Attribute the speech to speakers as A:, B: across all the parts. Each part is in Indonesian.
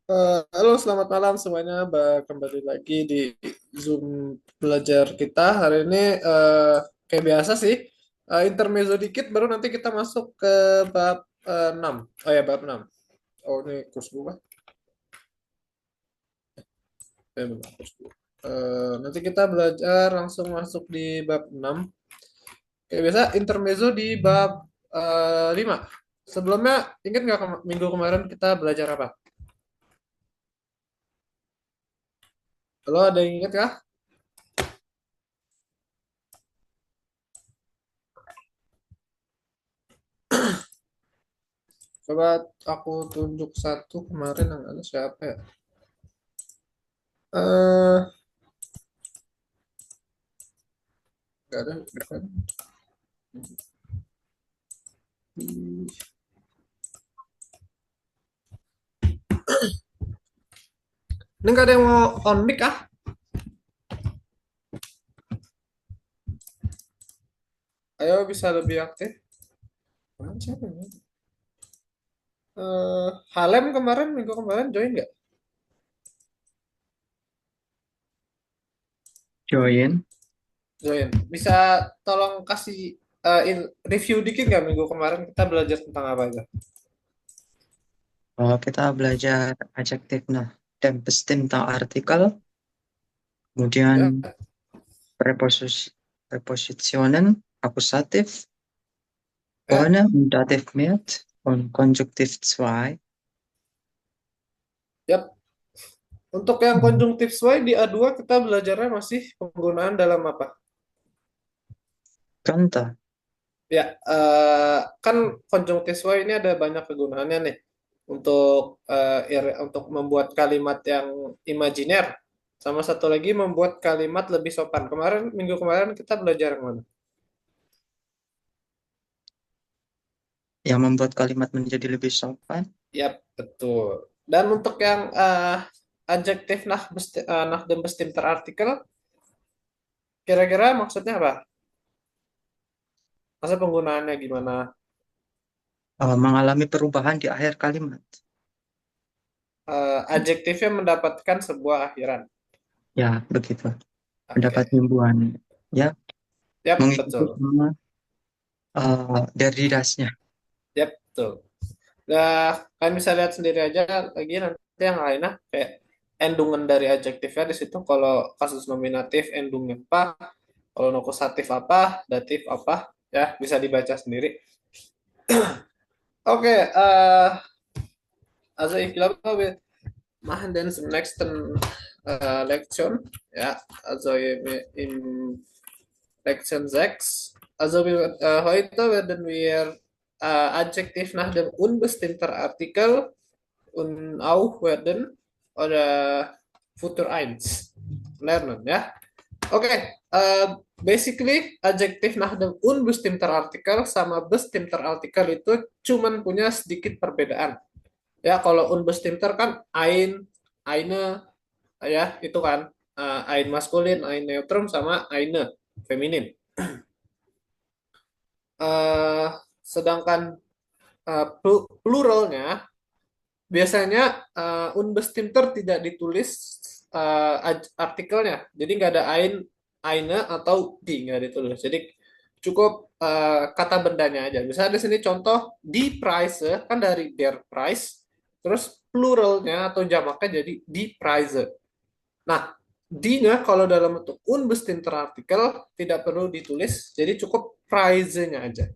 A: Halo, selamat malam semuanya. Kembali lagi di Zoom belajar kita. Hari ini kayak biasa sih, intermezzo dikit, baru nanti kita masuk ke bab 6. Oh ya, bab 6. Oh, ini kurs dulu. Bentar, kurs dulu. Nanti kita belajar langsung masuk di bab 6. Kayak biasa, intermezzo di bab 5. Sebelumnya, ingat nggak minggu kemarin kita belajar apa? Kalau ada yang ingat kah? Coba aku tunjuk satu kemarin yang ada siapa ya? Eh, nggak ada, bukan. Ini nggak ada yang mau on mic ah? Ayo bisa lebih aktif. Mana siapa ini? Halem kemarin, minggu kemarin join nggak?
B: Join.
A: Join. Bisa tolong kasih review dikit nggak minggu kemarin kita belajar tentang apa aja?
B: Kita belajar adjektif nah dan tentang artikel,
A: Ya,
B: kemudian prepositionen, akusatif,
A: ya,
B: ohne und dativ mit und konjunktif 2.
A: ya. Untuk yang konjungtif Y di A2 kita belajarnya masih penggunaan dalam apa?
B: Könnte.
A: Ya, kan konjungtif Y ini ada banyak kegunaannya nih untuk untuk membuat kalimat yang imajiner, sama satu lagi membuat kalimat lebih sopan. Minggu kemarin kita belajar yang mana?
B: Yang membuat kalimat menjadi lebih sopan.
A: Ya, betul. Dan untuk yang adjektif nah dan bestimmter artikel, kira-kira maksudnya apa? Masa penggunaannya gimana?
B: Mengalami perubahan di akhir kalimat.
A: Adjektifnya mendapatkan sebuah akhiran.
B: Ya, begitu. Mendapat
A: Oke.
B: himbuan. Ya,
A: Yap,
B: mengikuti
A: betul.
B: semua dari dasnya.
A: Yap, betul. Nah, kalian bisa lihat sendiri aja lagi nanti yang lainnya kayak endungan dari adjektifnya di situ. Kalau kasus nominatif endungnya apa, kalau nokusatif apa, datif apa, ya bisa dibaca sendiri. Oke, also ich glaube, wir machen den zum nächsten Lektion. Ja, also im Lektion 6. Also heute werden wir Adjektiv nach dem unbestimmten Artikel und auch werden oder Futur eins lernen ya. Oke, basically adjektif nach dem unbestimmter Artikel sama bestimmter Artikel itu cuman punya sedikit perbedaan. Ya, kalau unbestimmter kan ein, eine, ya itu kan ein maskulin, ein neutrum sama eine feminin. Eh, Sedangkan pluralnya biasanya unbestimmter tidak ditulis artikelnya. Jadi nggak ada eine atau die nggak ditulis. Jadi cukup kata bendanya aja. Misalnya di sini contoh die Preise kan dari der Preis, terus pluralnya atau jamaknya jadi die Preise. Nah, die-nya kalau dalam bentuk unbestimmter artikel tidak perlu ditulis, jadi cukup Preise-nya aja.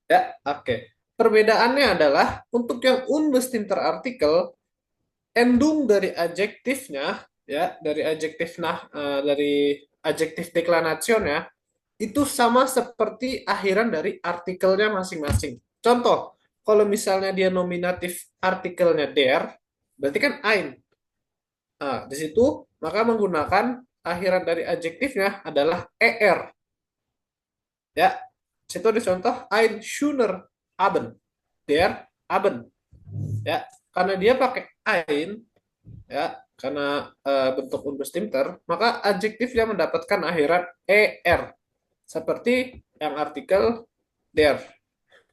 A: Ya, oke. Perbedaannya adalah untuk yang unbestimmter artikel, endung dari adjektifnya, ya, dari adjektif deklarasionnya itu sama seperti akhiran dari artikelnya masing-masing. Contoh, kalau misalnya dia nominatif artikelnya der, berarti kan ein. Nah, di situ maka menggunakan akhiran dari adjektifnya adalah er. Ya, situ dicontoh ein schöner Abend, der Abend. Ya, karena dia pakai ein, ya, karena bentuk unbestimmter, maka adjektifnya mendapatkan akhiran er seperti yang artikel der.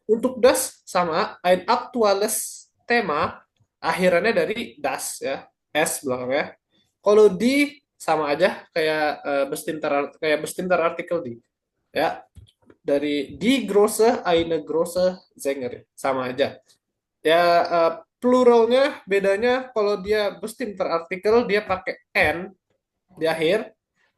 A: Untuk das sama ein aktuelles Thema akhirannya dari das ya, s belakangnya. Kalau di sama aja kayak kayak bestimmter artikel di ya, dari die große eine große Sänger sama aja. Ya, pluralnya bedanya kalau dia bestimmter artikel dia pakai n di akhir,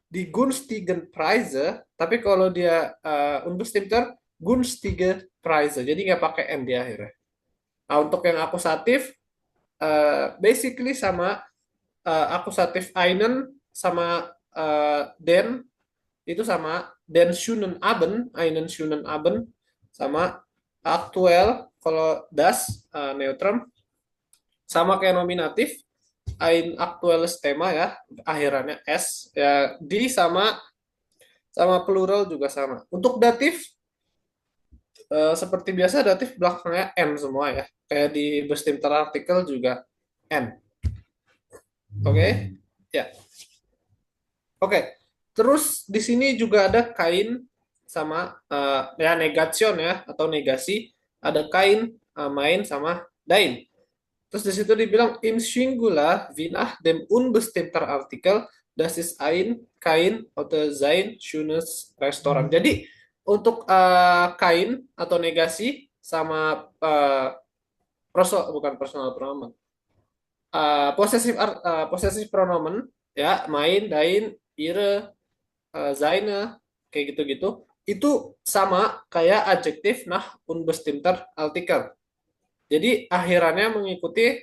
A: di gunstigen Preise, tapi kalau dia unbestimmter gunstige Preise, jadi nggak pakai n di akhirnya. Nah, untuk yang akusatif, basically sama akusatif einen sama den itu sama, den schönen Abend, einen schönen Abend, sama aktuell kalau das neutrum, sama kayak nominatif ein aktuelles Thema ya, akhirannya s ya, di sama sama plural juga sama. Untuk datif seperti biasa datif belakangnya n semua ya. Kayak di bestimmter artikel juga n. Oke? Ya. Oke. Terus di sini juga ada kain sama ya negation ya atau negasi. Ada kain main sama dain. Terus di situ dibilang im Singular wie nach dem unbestimmter Artikel, das ist ein kain oder sein schönes Restaurant. Jadi untuk kain atau negasi sama bukan personal pronoun, posesif pronomen ya, main, dain, ihre, seine, kayak gitu-gitu, itu sama kayak adjektif nah unbestimmter Artikel. Jadi akhirannya mengikuti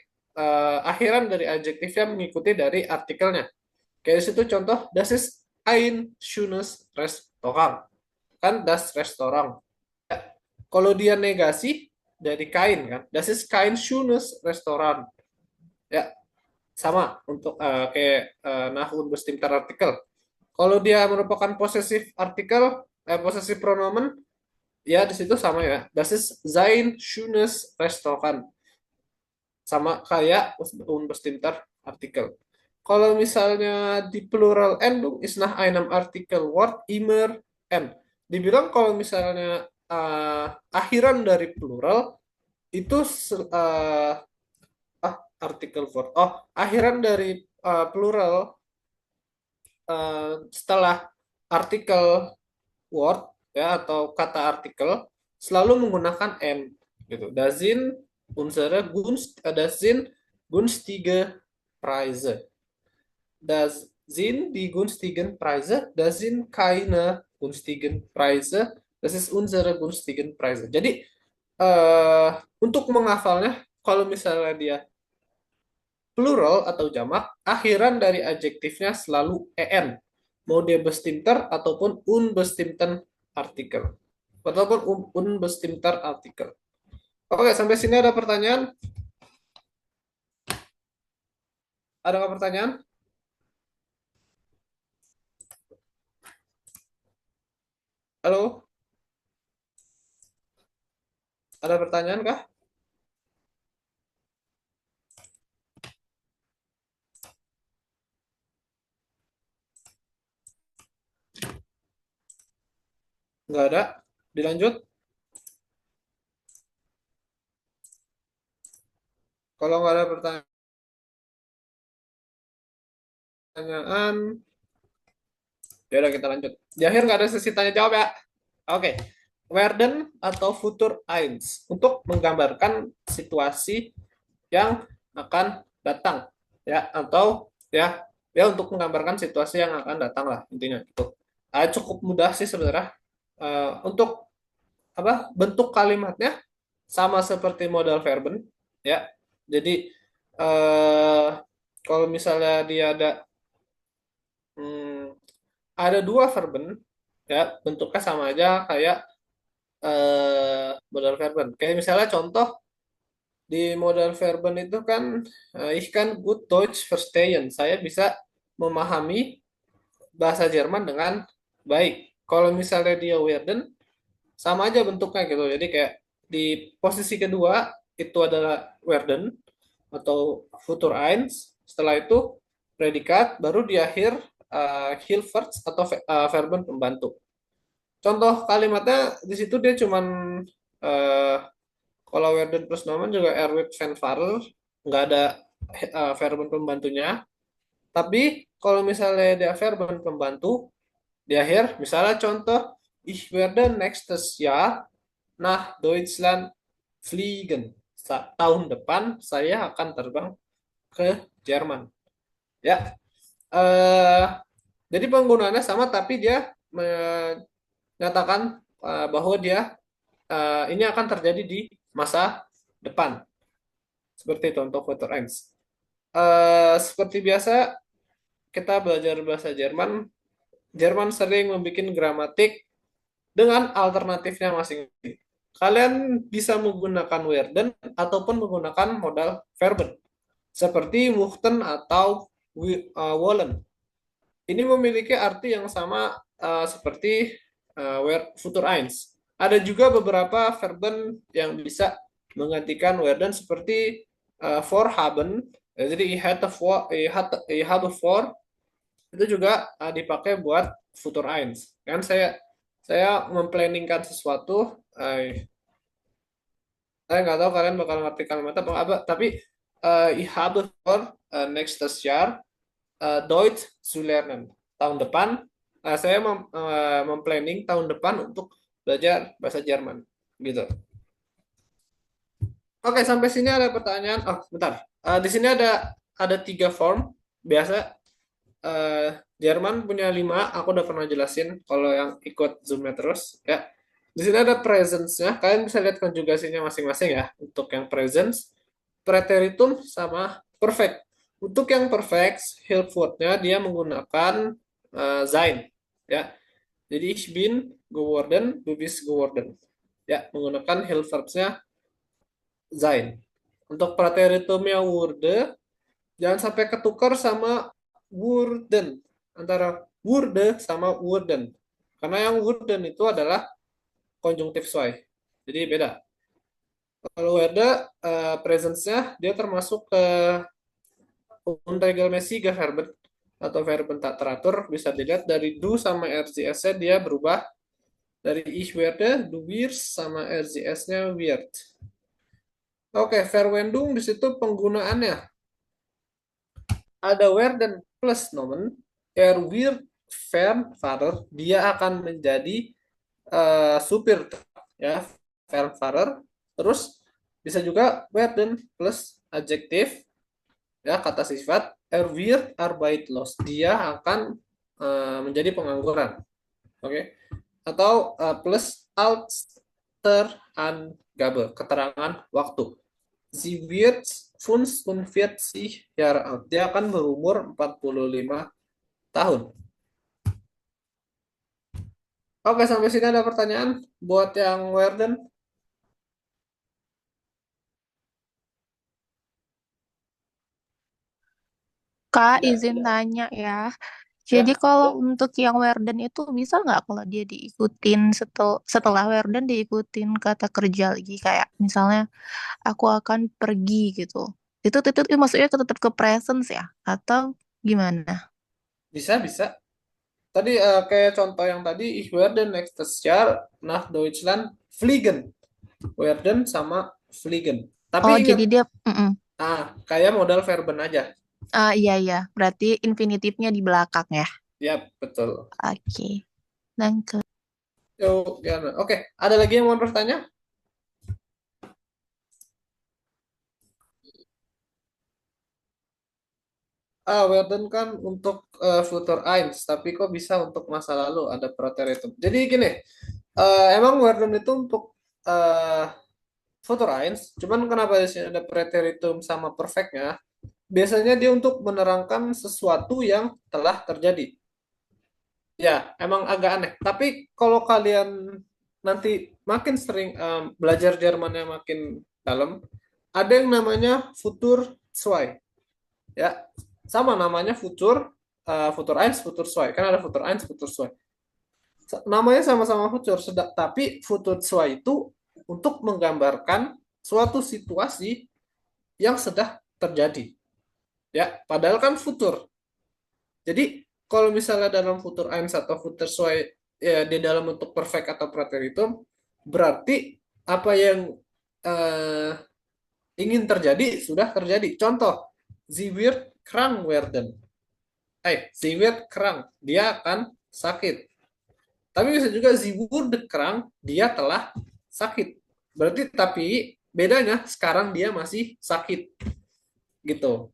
A: akhiran dari adjektifnya mengikuti dari artikelnya. Kayak di situ contoh, das ist ein schönes Restaurant. Kan das Restaurant. Kalau dia negasi dari kain kan, das ist kein schönes Restaurant. Ya, sama untuk kayak nahun bestimmter artikel. Kalau dia merupakan posesif artikel, posesif pronomen, ya di situ sama ya. Das ist sein schönes Restaurant. Sama kayak unbestimmter Artikel. Kalau misalnya di plural endung ist nach einem Artikel Wort immer n. Dibilang kalau misalnya akhiran dari plural itu artikel word. Oh, akhiran dari plural setelah artikel word ya atau kata artikel selalu menggunakan n gitu. Das sind günstige Preise. Das sind die günstigen Preise. Das sind keine günstigen Preise. Das ist unsere günstigen Preise. Jadi untuk menghafalnya, kalau misalnya dia plural atau jamak, akhiran dari adjektifnya selalu en. Mau dia bestimmter ataupun unbestimmten artikel. Ataupun unbestimmter artikel. Oke, sampai sini ada pertanyaan? Ada nggak pertanyaan? Halo? Ada pertanyaan kah? Nggak ada? Dilanjut? Kalau nggak ada pertanyaan, ya udah kita lanjut. Di akhir nggak ada sesi tanya jawab ya. Oke. Werden atau futur eins untuk menggambarkan situasi yang akan datang ya, atau ya untuk menggambarkan situasi yang akan datang lah intinya itu. Cukup mudah sih sebenarnya. Untuk apa bentuk kalimatnya sama seperti modal verben ya. Jadi eh, kalau misalnya dia hmm, ada dua verben ya, bentuknya sama aja kayak modal verben. Kayak misalnya contoh di modal verben itu kan ich kann gut Deutsch verstehen. Saya bisa memahami bahasa Jerman dengan baik. Kalau misalnya dia werden, sama aja bentuknya gitu. Jadi kayak di posisi kedua itu adalah werden atau futur eins. Setelah itu predikat, baru di akhir Hilferts atau verben pembantu. Contoh kalimatnya di situ dia cuman eh, kalau Werden plus Nomen juga Erwin van Varel nggak ada verben pembantunya. Tapi kalau misalnya dia verben pembantu di akhir, misalnya contoh, ich werde nächstes Jahr nach Deutschland fliegen. Tahun depan saya akan terbang ke Jerman. Ya, eh, jadi penggunaannya sama, tapi dia menyatakan bahwa dia ini akan terjadi di masa depan. Seperti itu untuk future tense. Seperti biasa, kita belajar bahasa Jerman. Jerman sering membuat gramatik dengan alternatifnya masing-masing. Kalian bisa menggunakan werden ataupun menggunakan modal verben seperti wochten atau wollen. Ini memiliki arti yang sama seperti futur eins. Ada juga beberapa verben yang bisa menggantikan werden seperti vorhaben. Jadi I have a for itu juga dipakai buat futur eins. Kan saya memplanningkan sesuatu, saya nggak tahu kalian bakal ngerti kalimatnya apa, tapi ich habe vor nächstes Jahr Deutsch zu lernen. Tahun depan saya memplanning tahun depan untuk belajar bahasa Jerman, gitu. Oke, sampai sini ada pertanyaan. Oh, bentar. Di sini ada 3 form. Biasa Jerman punya 5. Aku udah pernah jelasin kalau yang ikut Zoom-nya terus. Ya. Di sini ada presence-nya. Kalian bisa lihat konjugasinya masing-masing ya. Untuk yang presence, preteritum sama perfect. Untuk yang perfect, help word-nya dia menggunakan sein. Ya. Jadi ich bin geworden, du bist geworden. Ya, menggunakan help verbs-nya sein. Untuk preteritumnya wurde, jangan sampai ketukar sama wurden. Antara wurde sama wurden. Karena yang wurden itu adalah konjungtif zwei. Jadi beda. Kalau wurde, presence-nya dia termasuk ke unregelmäßige Verben atau verben tak teratur. Bisa dilihat dari du sama RCS-nya dia berubah. Dari ich werde, du wirst, sama RCS-nya wird. Oke, Verwendung di situ penggunaannya. Ada werden plus nomen. Wird Fernfahrer, dia akan menjadi supir ya, Fernfahrer. Terus bisa juga werden plus adjektif ya, kata sifat. Wird arbeitslos, dia akan menjadi pengangguran. Oke. Atau plus Altersangabe, keterangan waktu. Sie wird 45 Jahre alt. Dia akan berumur 45 tahun. Oke, sampai sini ada pertanyaan buat yang Werden?
C: Kak,
A: Tidak,
C: izin
A: tidak.
C: tanya ya. Jadi
A: Ya,
C: kalau untuk yang Werden itu bisa nggak kalau dia diikutin setelah Werden diikutin kata kerja lagi kayak misalnya aku akan pergi gitu. Itu maksudnya tetap ke presence ya atau gimana?
A: bisa, bisa. Tadi kayak contoh yang tadi, ich werde nächstes Jahr nach Deutschland fliegen. Werden sama fliegen. Tapi
C: Oh,
A: ingat,
C: jadi dia
A: kayak modal verben aja.
C: iya iya, berarti infinitifnya di belakang ya.
A: Ya, betul.
C: Oke. Dan ke
A: Yuk, Diana. Oke, ada lagi yang mau bertanya? Werden kan untuk future eins, tapi kok bisa untuk masa lalu ada preteritum. Jadi gini, emang Werden itu untuk uh, future eins, cuman kenapa di sini ada preteritum sama perfectnya? Biasanya dia untuk menerangkan sesuatu yang telah terjadi. Ya, emang agak aneh. Tapi kalau kalian nanti makin sering belajar Jermannya makin dalam, ada yang namanya futur zwei. Ya, sama namanya futur, futur eins, futur zwei. Kan ada futur eins, futur zwei. Namanya sama-sama futur, tapi futur zwei itu untuk menggambarkan suatu situasi yang sedang terjadi. Ya, padahal kan futur. Jadi kalau misalnya dalam futur eins atau futur zwei ya, di dalam bentuk perfect atau preteritum, berarti apa yang eh, ingin terjadi sudah terjadi. Contoh, Sie wird krank werden. Sie wird krank, dia akan sakit. Tapi bisa juga Sie wurde krank, dia telah sakit. Berarti tapi bedanya sekarang dia masih sakit gitu.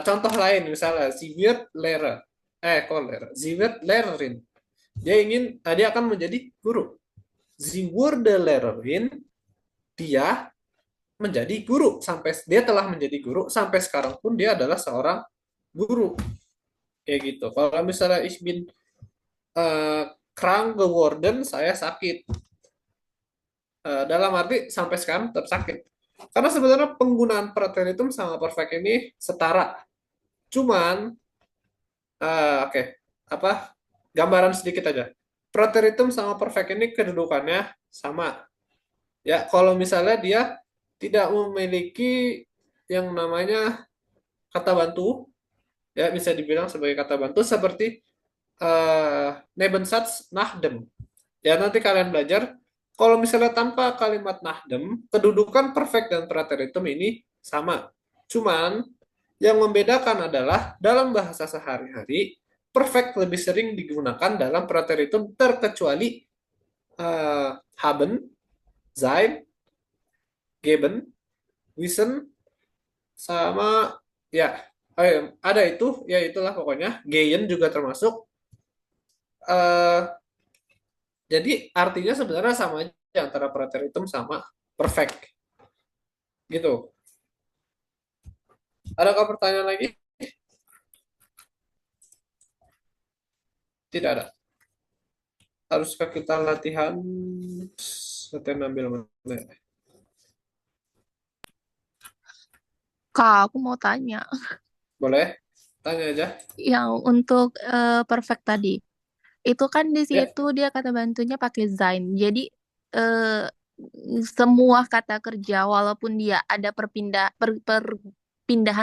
A: Contoh lain misalnya Sie wird Lehrer. Kok Lehrer? Sie wird Lehrerin. Dia akan menjadi guru. Sie wurde Lehrerin, dia menjadi guru sampai dia telah menjadi guru sampai sekarang pun dia adalah seorang guru kayak gitu. Kalau misalnya ich bin krank geworden, saya sakit. Dalam arti sampai sekarang tetap sakit. Karena sebenarnya penggunaan preteritum sama perfect ini setara. Cuman oke, apa gambaran sedikit aja. Preteritum sama perfect ini kedudukannya sama. Ya, kalau misalnya dia tidak memiliki yang namanya kata bantu, ya bisa dibilang sebagai kata bantu seperti Nebensatz Nachdem. Ya nanti kalian belajar kalau misalnya tanpa kalimat Nachdem, kedudukan perfect dan preteritum ini sama. Cuman yang membedakan adalah dalam bahasa sehari-hari perfect lebih sering digunakan dalam preteritum terkecuali haben, sein, geben, wissen, sama ya ada itu ya itulah pokoknya gehen juga termasuk. eh jadi artinya sebenarnya sama aja antara preteritum sama perfect gitu. Adakah pertanyaan lagi? Tidak ada. Haruskah kita latihan ambil mana?
C: Kak, aku mau tanya.
A: Boleh? Tanya aja.
C: Yang untuk perfect tadi, itu kan di
A: Ya.
C: situ dia kata bantunya pakai Zain. Jadi eh, semua kata kerja walaupun dia ada perpindahan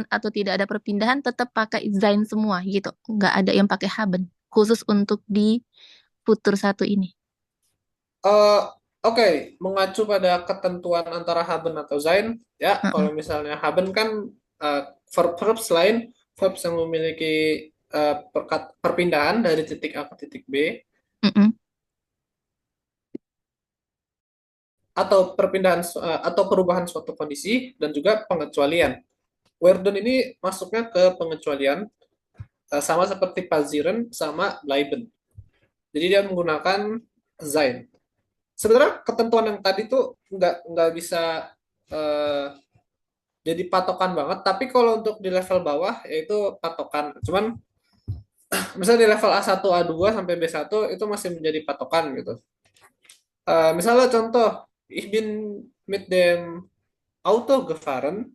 C: atau tidak ada perpindahan tetap pakai Zain semua gitu. Nggak ada yang pakai haben. Khusus untuk di futur satu ini.
A: Eh, Oke, mengacu pada ketentuan antara haben atau sein, ya kalau
C: Heeh.
A: misalnya haben kan eh, verb selain verb yang memiliki perpindahan dari titik A ke titik B
C: Mm-mm.
A: atau perubahan suatu kondisi dan juga pengecualian. Werden ini masuknya ke pengecualian sama seperti pazieren sama bleiben. Jadi dia menggunakan sein. Sebenarnya ketentuan yang tadi tuh nggak bisa eh, jadi patokan banget. Tapi kalau untuk di level bawah yaitu patokan. Cuman misalnya di level A1, A2 sampai B1 itu masih menjadi patokan gitu. Misalnya contoh, ich bin mit dem Auto gefahren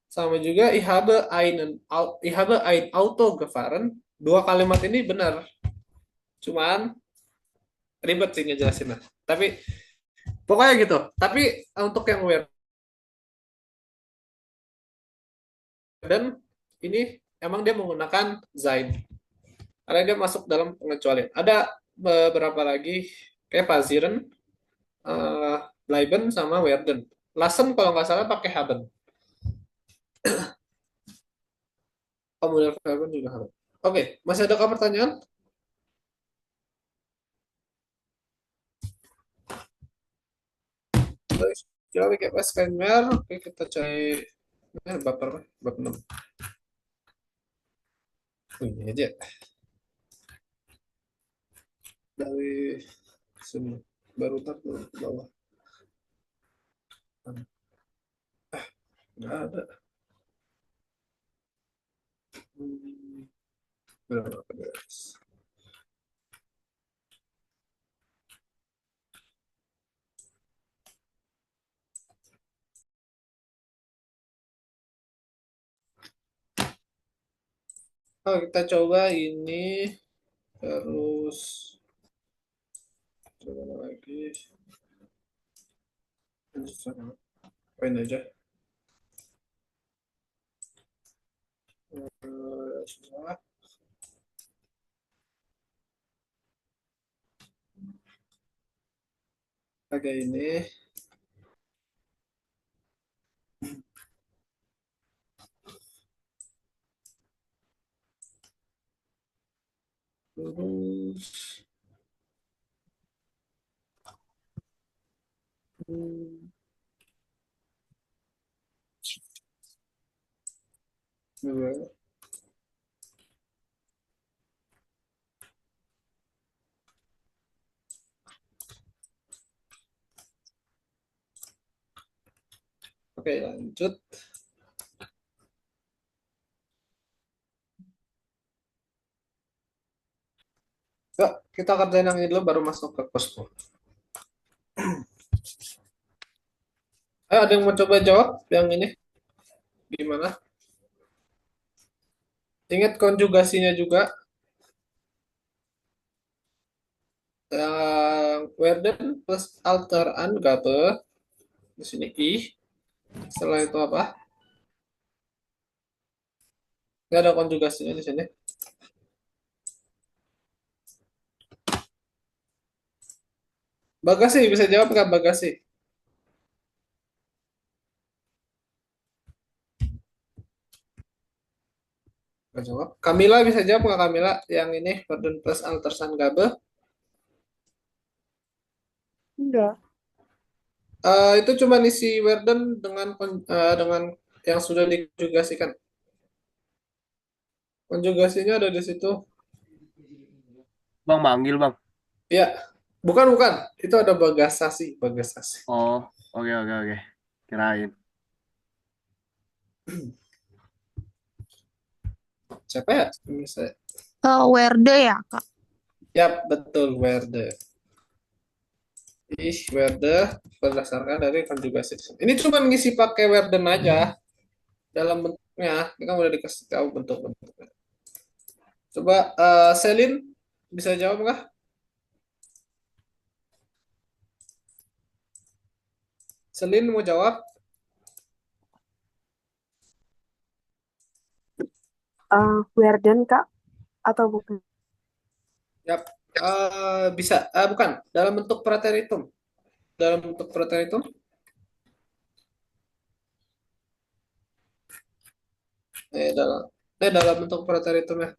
A: sama juga ich habe ein Auto gefahren. Dua kalimat ini benar. Cuman ribet sih ngejelasinnya. Tapi pokoknya gitu. Tapi untuk yang weird dan ini emang dia menggunakan Zain. Karena dia masuk dalam pengecualian. Ada beberapa lagi kayak Paziren, eh, Bleiben sama Werden. Lassen kalau nggak salah pakai Haben. Kemudian Werden juga Haben. Oke, masih ada pertanyaan? Coba pakai pas scanner. Oke, kita cari bab berapa? Bab 6. Ini aja dari sini. Baru tar ke bawah. Nggak ada. Berapa guys? Oh, kita coba ini terus coba lagi. Poin aja. Susah. Pakai ini. Terus, hmm, dua. Oke, lanjut. Yuk, kita kerjain yang ini dulu baru masuk ke cosmo. Ayo, ada yang mau coba jawab yang ini? Gimana? Ingat konjugasinya juga. Werden plus alter Angabe. Di sini I. Setelah itu apa? Nggak ada konjugasinya di sini. Bagasi, bisa jawab nggak Bagasi? Nggak jawab. Kamila bisa jawab nggak Kamila? Yang ini, Werden plus alter Angabe.
C: Enggak.
A: Itu cuma isi Werden dengan yang sudah dikonjugasikan. Konjugasinya ada di situ.
D: Bang manggil bang.
A: Ya, bukan bukan. Itu ada bagasasi, bagasasi.
D: Oh, oke oke oke. Kirain.
A: Siapa ya? Misalnya.
C: Werde ya, Kak?
A: Yap, betul Werde. Werde berdasarkan dari konjugasi. Ini cuma ngisi pakai Werden aja dalam bentuknya. Ini kan udah dikasih tahu bentuk-bentuknya. Coba Selin bisa jawab nggak? Selin mau jawab?
E: Werden Kak atau bukan?
A: Yap. Bisa. Bukan. Dalam bentuk preteritum. Dalam bentuk preteritum. Dalam dalam bentuk preteritum ya.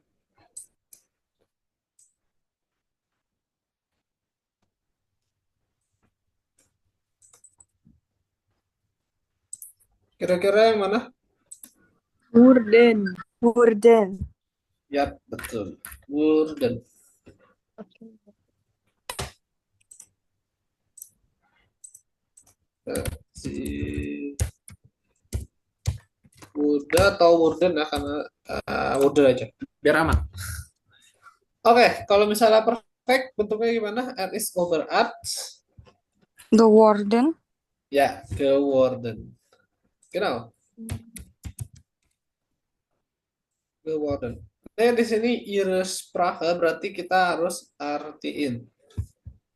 A: Kira-kira yang mana?
E: Worden. Worden.
A: Yap, betul. Wurden.
E: Oke.
A: Si Wuda atau Wurden ya, karena Wurden aja. Biar aman. Oke, kalau misalnya perfect, bentuknya gimana? R is over at.
C: Geworden.
A: Ya, geworden. Genau, geworden. Nah, di sini ihre Sprache berarti kita harus artiin.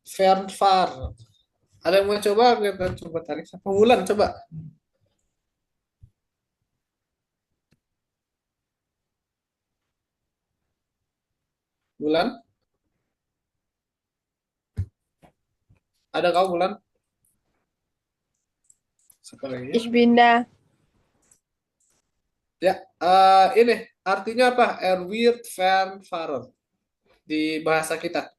A: Fernfar. Ada yang mau coba? Kita coba tarik. Siapa? Wulan, coba. Wulan, ada kau Wulan? Siapa lagi?
E: Ich bin da.
A: Ya, ini artinya apa? Er wird Fernfahrer di bahasa kita.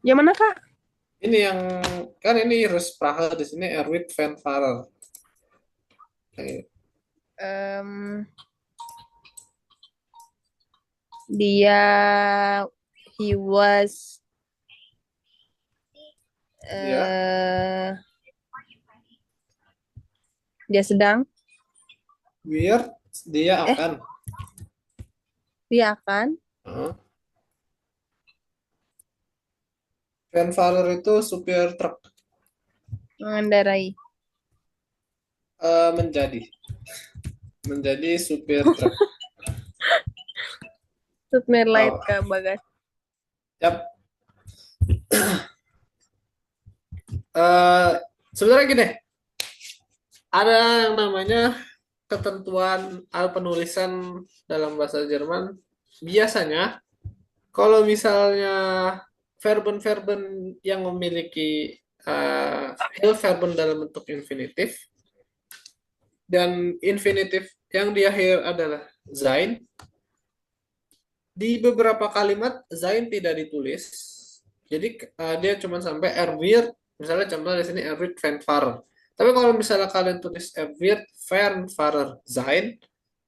E: Yang mana Kak?
A: Ini yang kan ini Sprache di sini er wird Fernfahrer.
E: Dia he was
A: Ya,
E: dia sedang
A: wird dia akan.
E: dia akan
A: Heeh. Fernfahrer itu supir truk.
E: mengendarai.
A: Menjadi supir truk.
E: Supir light
A: Oh.
E: ke bagasi.
A: Yap. Sebenarnya gini, ada yang namanya ketentuan penulisan dalam bahasa Jerman. Biasanya kalau misalnya verben-verben yang memiliki verben dalam bentuk infinitif dan infinitif yang di akhir adalah sein, Di beberapa kalimat Zain tidak ditulis. Jadi dia cuma sampai er wird, misalnya contoh di sini er wird Fanfare. Tapi kalau misalnya kalian tulis er wird Fanfare Zain,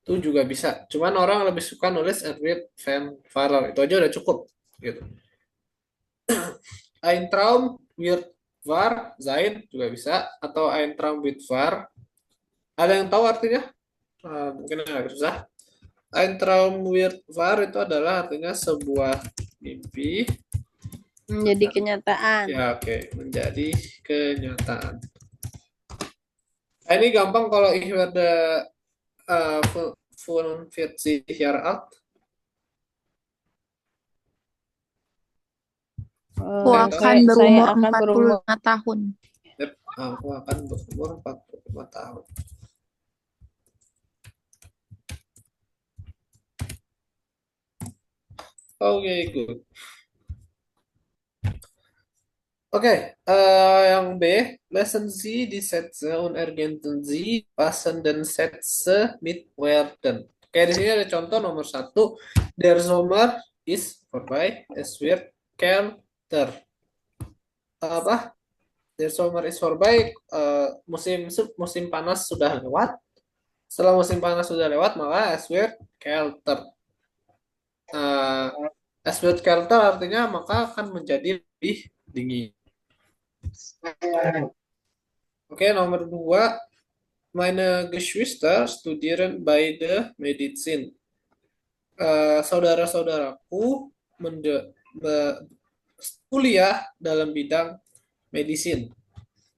A: itu juga bisa. Cuman orang lebih suka nulis er wird Fanfare. Itu aja udah cukup gitu. Ein Traum wird wahr sein juga bisa, atau ein Traum wird wahr. Ada yang tahu artinya? Mungkin agak susah. Ein Traum wird wahr itu adalah artinya sebuah mimpi
E: Menjadi kenyataan.
A: ya oke menjadi kenyataan. Nah, ini gampang kalau ich werde 45 Jahre alt.
C: Aku
A: Saya
C: akan
E: saya
C: berumur
E: akan berumur
C: 45 tahun.
A: Yep, aku akan berumur 45 tahun. Oke, good. Oke, yang B, lesen Sie die Sätze und ergänzen Sie passenden Sätze mit werden. Oke, di sini ada contoh nomor 1. Der Sommer ist vorbei, es wird kälter. Apa? Der Sommer ist vorbei, musim panas sudah lewat. Setelah musim panas sudah lewat, maka es wird kälter. Es wird kälter artinya maka akan menjadi lebih dingin. Oke, nomor 2. Meine Geschwister studieren beide Medizin. Saudara-saudaraku kuliah dalam bidang medicin.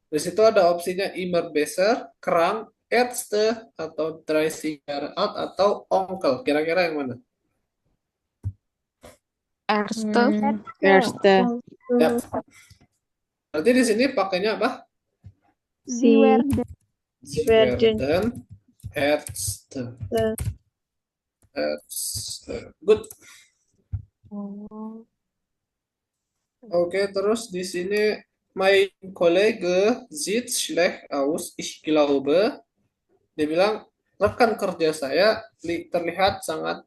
A: Di situ ada opsinya immer besser, Krang, Ärzte, atau 30 Jahre alt, atau Onkel. Kira-kira yang mana?
C: Erste.
E: Erste.
A: Yap. Berarti di sini pakainya apa?
C: Sie werden.
A: Sie
E: Werden.
A: werden Ärzte. Ärzte. Good. Oke, terus di sini mein Kollege sieht schlecht aus. Ich glaube. Dia bilang rekan kerja saya terlihat sangat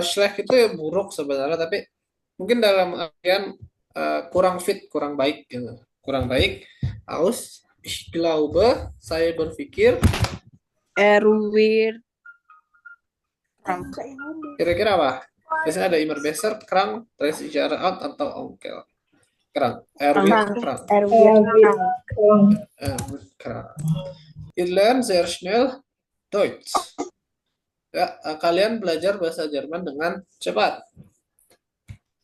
A: schlecht itu ya buruk sebenarnya, tapi mungkin dalam artian kurang fit, kurang baik gitu. Kurang baik. Aus. Ich glaube, saya berpikir.
E: Er wird
A: Kira-kira apa? Biasanya ada immer besser, Krang, 30 Jahre alt, atau Onkel. Krang. Er wird Krang.
E: Er wird
A: Krang. Ihr lernt sehr schnell Deutsch. Ya, kalian belajar bahasa Jerman dengan cepat.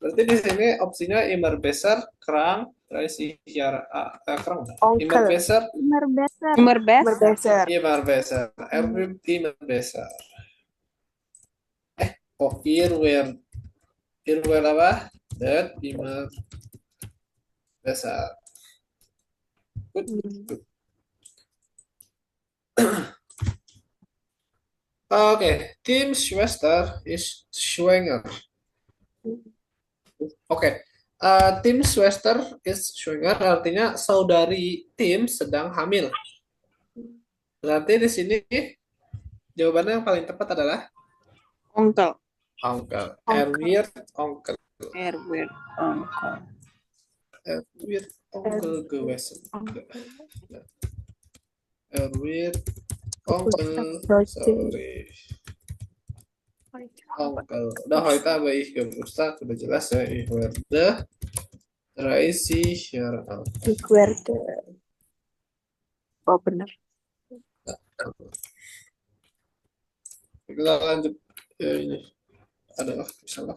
A: Berarti di sini opsinya immer besser, Krang, 30 Jahre Krang. Immer besser,
C: Immer besser.
E: immer besser.
A: immer besser. Er wird immer besser. Oh, ihr wird apa? Dat immer besser. Good, good. Oke, Tim Schwester is schwanger. Oke, Tim Schwester is schwanger artinya saudari Tim sedang hamil. Berarti di sini jawabannya yang paling tepat adalah
E: Onkel.
A: Onkel. Er wird Onkel.
E: Er wird Onkel.
A: Er wird Onkel gewesen. Er wird Onkel. Sorry. Onkel. Udah heute habe ich Geburtstag. Udah jelas ya. Ich werde 30 Jahre alt.
C: Ich werde. Oh benar.
A: Kita lanjut ya ini. Adalah misalnya.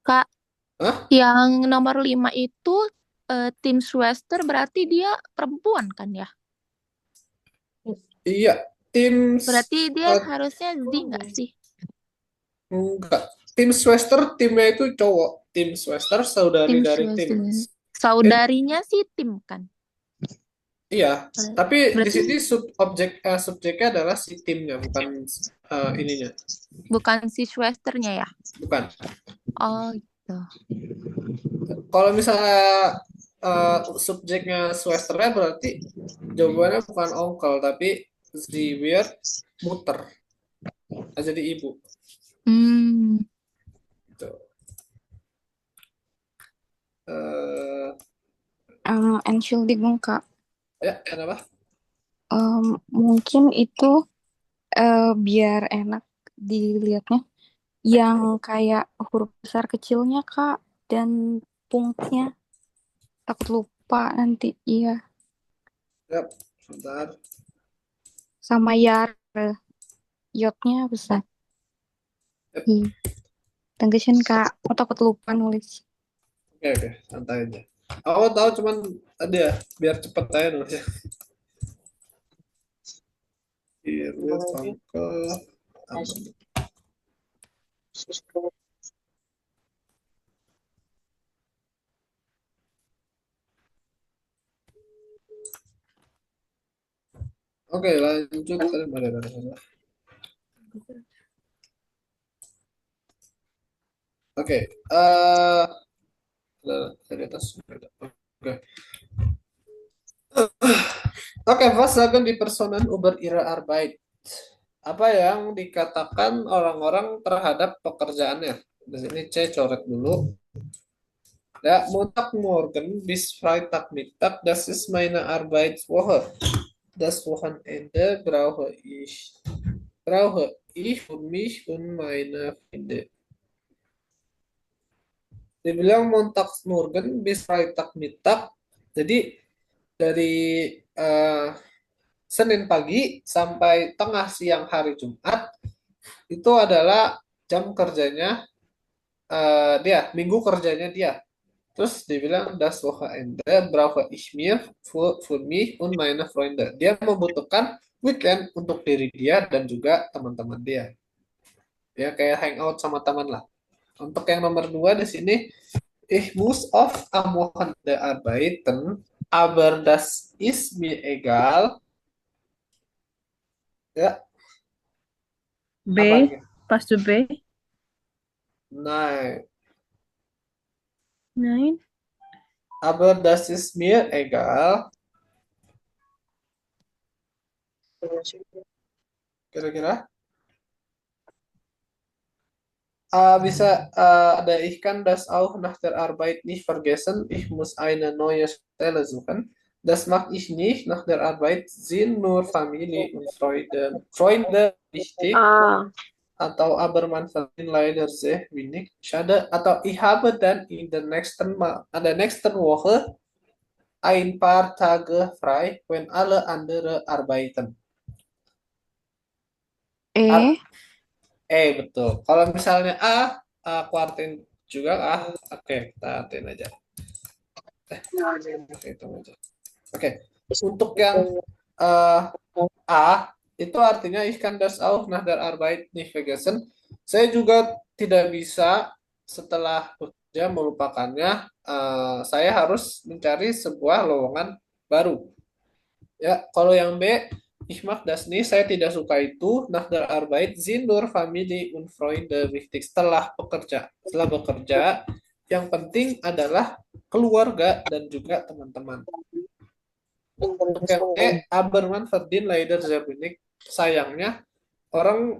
C: Kak,
A: Hah?
C: yang nomor 5 itu Tim Schwester berarti dia perempuan kan ya?
A: Iya, tim
C: Berarti dia harusnya Z nggak sih?
A: enggak. Tim Schwester timnya itu cowok. Tim Schwester saudari
C: Tim
A: dari
C: Schwester.
A: tim.
C: Saudarinya sih Tim kan?
A: Iya, tapi di
C: Berarti-
A: sini subjeknya adalah si timnya, bukan ininya,
C: Bukan si Schwesternya ya?
A: bukan.
C: Oh gitu.
A: Kalau misalnya subjeknya Schwesternya berarti jawabannya bukan onkel, tapi sie wird Mutter. jadi ibu.
C: Hmm.
A: Gitu. Eh,
E: Entschuldigung Kak.
A: ya, kenapa?
E: Mungkin itu biar enak dilihatnya. Yang kayak huruf besar kecilnya Kak dan punktnya takut lupa nanti. Iya.
A: Ya, sebentar.
E: Sama yar yotnya besar.
A: Yap.
E: Iya. Dankeschön Kak. Aku takut lupa nulis.
A: Oke, santai aja. Aku tahu cuman tadi ya, biar cepet aja nulisnya. Irwin Songkel. Oke, lanjut. Tadi mana? Oke, dari atas. Oke. Oke, was sagen die Personen über ihre Arbeit? Apa yang dikatakan orang-orang terhadap pekerjaannya? Di sini C coret dulu. Ya, Montagmorgen bis Freitagmittag, das ist meine Arbeitswoche. Das Wochenende brauche ich für mich und meine Freunde. Dibilang Montagmorgen bis Freitagmittag. Jadi dari eh, Senin pagi sampai tengah siang hari Jumat itu adalah jam kerjanya dia, minggu kerjanya dia. Terus dibilang das Wochenende brauche ich mir für mich und meine Freunde. Dia membutuhkan weekend untuk diri dia dan juga teman-teman dia. Ya kayak hangout sama teman lah. Untuk yang nomor dua di sini, ich muss oft am Wochenende arbeiten, aber das ist mir egal. Ya,
F: B,
A: apa ini?
F: pas to B.
A: Nah,
F: Nein.
A: aber das ist mir egal. Kira-kira bisa ada ich kann das auch nach der Arbeit nicht vergessen. Ich muss eine neue Stelle suchen. Das mache ich nicht. Nach der Arbeit sind nur Familie und Freunde wichtig. Atau aber man verdient leider sehr wenig. Schade. Atau ich habe dann in der nächsten Woche ein paar Tage frei, wenn alle andere arbeiten. Betul. Kalau misalnya aku artiin juga Oke, kita artiin aja. Hitung aja. Oke. Untuk yang A itu artinya ich kann das auch nach der Arbeit nicht vergessen. Saya juga tidak bisa setelah bekerja melupakannya. Saya harus mencari sebuah lowongan baru. Ya, kalau yang B, ich mag das nicht, saya tidak suka itu. Nach der Arbeit sind nur Familie und Freunde wichtig. Setelah bekerja, yang penting adalah keluarga dan juga teman-teman. Untuk yang E, aber man verdient leider sehr wenig. Sayangnya, orang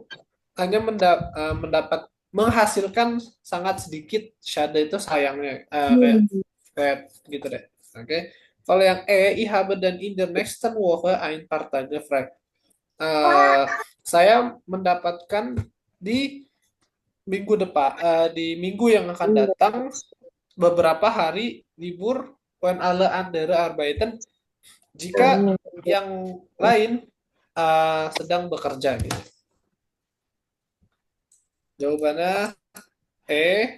A: hanya menghasilkan sangat sedikit. Shade itu sayangnya. Kayak gitu deh. Oke. Kalau yang E, ich habe dann in der nächsten Woche ein paar Tage frei. Saya mendapatkan di minggu depan, di minggu yang akan datang beberapa hari libur when alle andere arbeiten jika yang lain sedang bekerja gitu. Jawabannya E.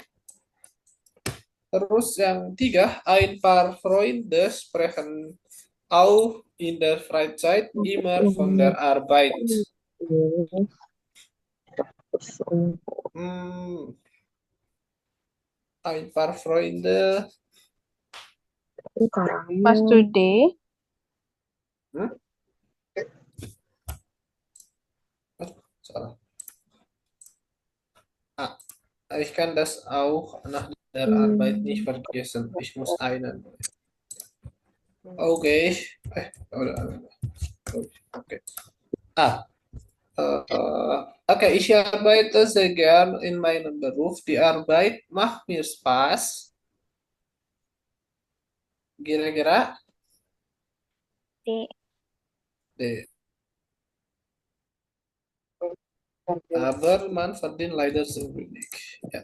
A: Terus yang 3, ein paar Freunde sprechen auch in der Freizeit immer von der Arbeit. Ein paar Freunde.
E: Pas to D.
A: Salah. Ich kann das auch nach der Arbeit nicht vergessen. Ich muss einen. Oke. Oke. Okay, ich arbeite sehr gern in meinem Beruf. Die Arbeit macht mir Spaß. Kira-kira
E: D.
A: D. Aber man verdient leider so wenig. Ja.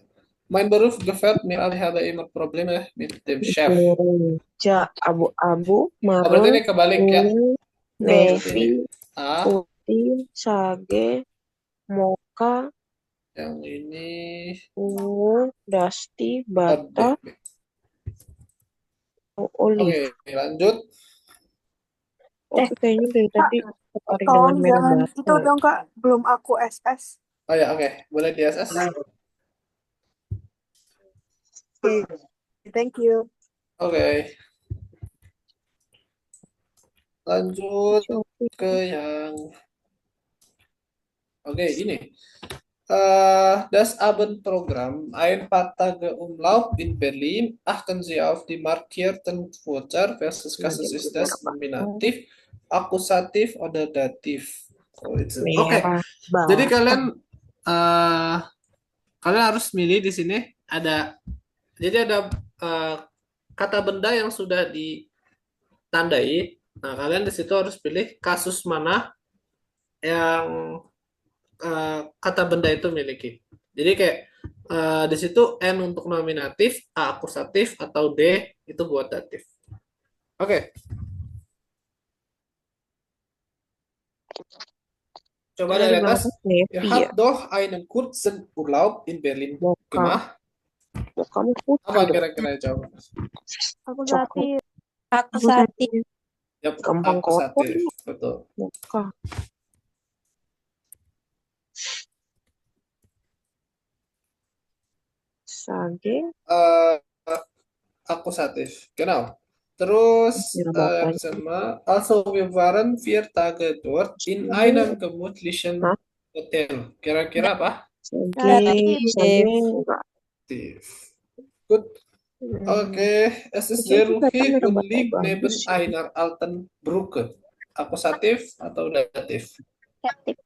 A: Mein Beruf gefällt mir, aber ich habe immer Probleme mit dem Chef.
G: Meja abu-abu,
A: Oh, berarti
G: marun,
A: ini kebalik ya.
G: kuning,
A: Lanjut ini.
G: navy,
A: A,
G: putih, sage, mocha,
A: yang ini
G: ungu, dusty,
A: D.
G: bata, olive.
A: Oke, lanjut.
G: Oke, kayaknya dari tadi tertarik dengan
H: Tolong
G: merek
H: jangan
G: bata
H: itu
G: ya.
H: dong Kak, belum aku SS.
A: Oh ya, oke. Boleh di SS?
H: Oke, thank you.
A: Oke, lanjut
G: Shopee.
A: ke yang oke ini. Das Abendprogramm, ein paar Tage Umlauf in Berlin. Achten Sie auf die markierten Wörter. Welches Kasus ist das? Nominativ, Akkusativ, oder Dativ? Oh, itu. Oke,
G: Merah
A: jadi
G: bata.
A: eh, kalian harus milih di sini ada. Jadi ada kata benda yang sudah ditandai. Nah, kalian di situ harus pilih kasus mana yang kata benda itu miliki. Jadi kayak di situ N untuk nominatif, A akusatif, atau D itu buat datif. Oke, coba
G: Tadi
A: dari
G: bilang
A: atas.
G: apa? Navy
A: Ihr
G: ya.
A: habt doch einen kurzen Urlaub in Berlin
G: Mocha.
A: gemacht.
G: Kamu putih
A: Apa
G: dong.
A: kira-kira jawaban?
E: Aku
G: Coklat.
E: berarti
G: Aku
E: akusatif.
A: Yap,
G: gampang kotor.
A: akusatif. Betul.
G: Mocha. Sage.
A: Akusatif. Genau. Terus
G: Merah
A: yang
G: bata.
A: sama, also wir waren 4 Tage dort in einem gemütlichen
G: Hah?
A: Hotel. Kira-kira apa?
G: Sage.
E: Datif.
G: Sage enggak.
A: Datif. Good. Okay, es ist sehr
G: Kayaknya kelihatan
A: ruhig
G: merah
A: und
G: bata
A: liegt
G: bagus
A: neben
G: sih.
A: einer alten Brücke. Akusatif atau datif?
E: Datif.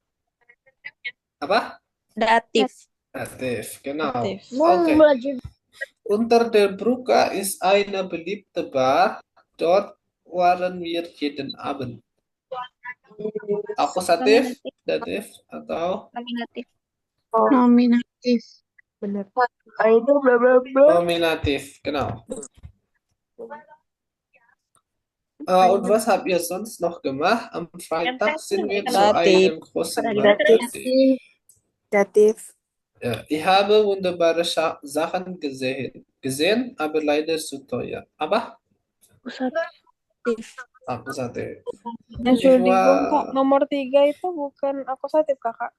A: Apa?
E: Datif.
A: Datif, genau.
G: Datif.
A: Okay. Unter der Brücke ist eine beliebte Bar. Dort waren wir jeden Abend. Akusatif,
E: Nominatif.
A: datif, atau
E: Nominatif.
C: Nominatif.
H: Bener.
G: Ayo bla bla bla.
A: nominativ, genau. Und was habt ihr sonst noch gemacht? Am Freitag sind wir zu einem großen Markt.
H: Datif.
A: Ja, ich habe wunderbare Sachen gesehen, aber leider zu teuer. Apa?
E: Akusatif.
A: Akusatif.
F: Yang sudah dibuang
A: Ihwa,
F: Kak, nomor 3 itu bukan akusatif Kakak.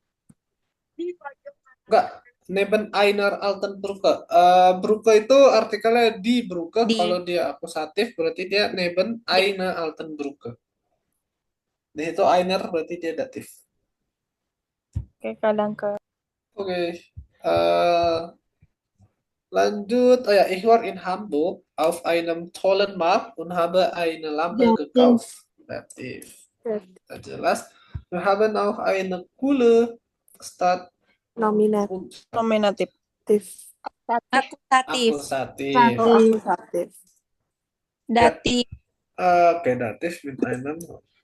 A: enggak, neben einer alten Brücke. Brücke itu artikelnya di Brücke.
E: Di.
A: Kalau dia akusatif berarti dia neben eine alten Brücke. Di situ einer berarti dia datif.
F: Oke, kadang ke
A: Oke. Lanjut. Oh ja, ich war in Hamburg auf einem tollen Markt und habe eine Lampe gekauft. Dativ. Das jelas. Wir haben auch eine coole Stadt
H: Nominatif.
A: und
F: nominatif.
E: Akusatif.
A: akusatif.
H: Oh, akusatif.
E: Datif.
A: Okay, dativ mit einem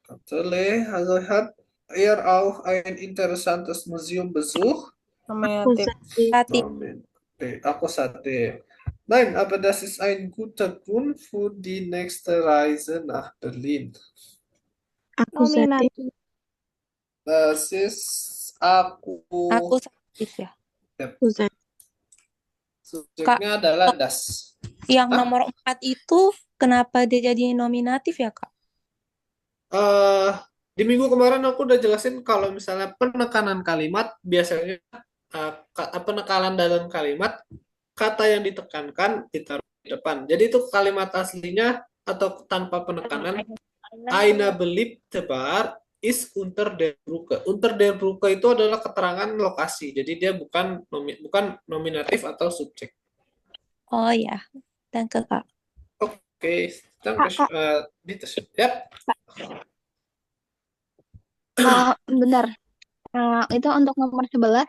A: Natürlich. Also hat er auch ein interessantes Museum besucht.
F: Nominatif.
E: Datif.
A: Akusatif. Nein, aber das ist ein guter Grund für die nächste Reise nach Berlin.
E: Nominatif.
A: Das ist
E: Akusatif ya.
A: subjeknya adalah das.
E: Yang
A: Hah?
E: nomor 4 itu kenapa dia jadi nominatif ya Kak?
A: Di minggu kemarin aku udah jelasin kalau misalnya penekanan kalimat biasanya penekanan dalam kalimat kata yang ditekankan ditaruh di depan. Jadi itu kalimat aslinya atau tanpa penekanan eine beliebte Bar ist unter der Brücke. Unter der Brücke itu adalah keterangan lokasi. Jadi dia bukan nominatif atau subjek.
E: Oh ya. Danke Kak.
A: Oke, danke. Bitte schön. Ya.
E: Benar.
I: Itu untuk nomor 11.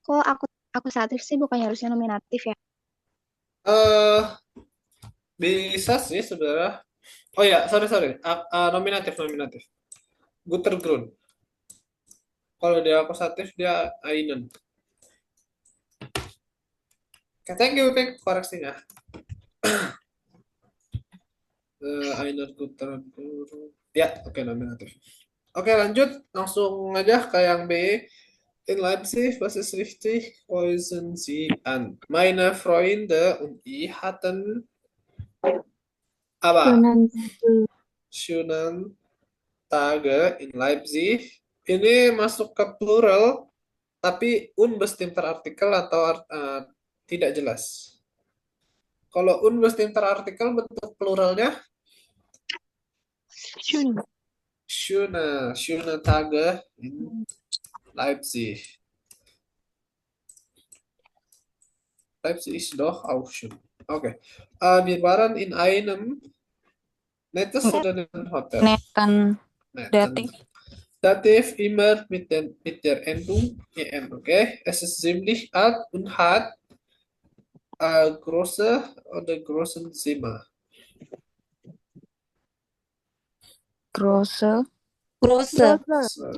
I: Kok akusatif sih bukannya harusnya nominatif ya?
A: eh Bisa sih sebenarnya. Oh ya, sorry. Nominatif, nominatif. Guter Grund. Kalau dia akusatif, dia einen. Oke, thank you, Pik, koreksinya. Einer Guter Grund. Ya, oke, nominatif. Oke, lanjut. Langsung aja ke yang B. In Leipzig, was ist richtig? Reisen Sie an. Meine Freunde und ich hatten aber schönen Tage in Leipzig. Ini masuk ke plural, tapi unbestimmter Artikel atau tidak jelas. Kalau unbestimmter Artikel bentuk pluralnya schöne Tage in Leipzig. Leipzig ist doch auch schön. Okay. Wir waren in einem nettes oder netten Hotel?
F: Netten.
A: Netten.
F: Dativ.
A: Dativ immer mit der Endung en, okay? Es ist ziemlich alt und hat große oder großen Zimmer.
F: Große.
E: Große.
A: So,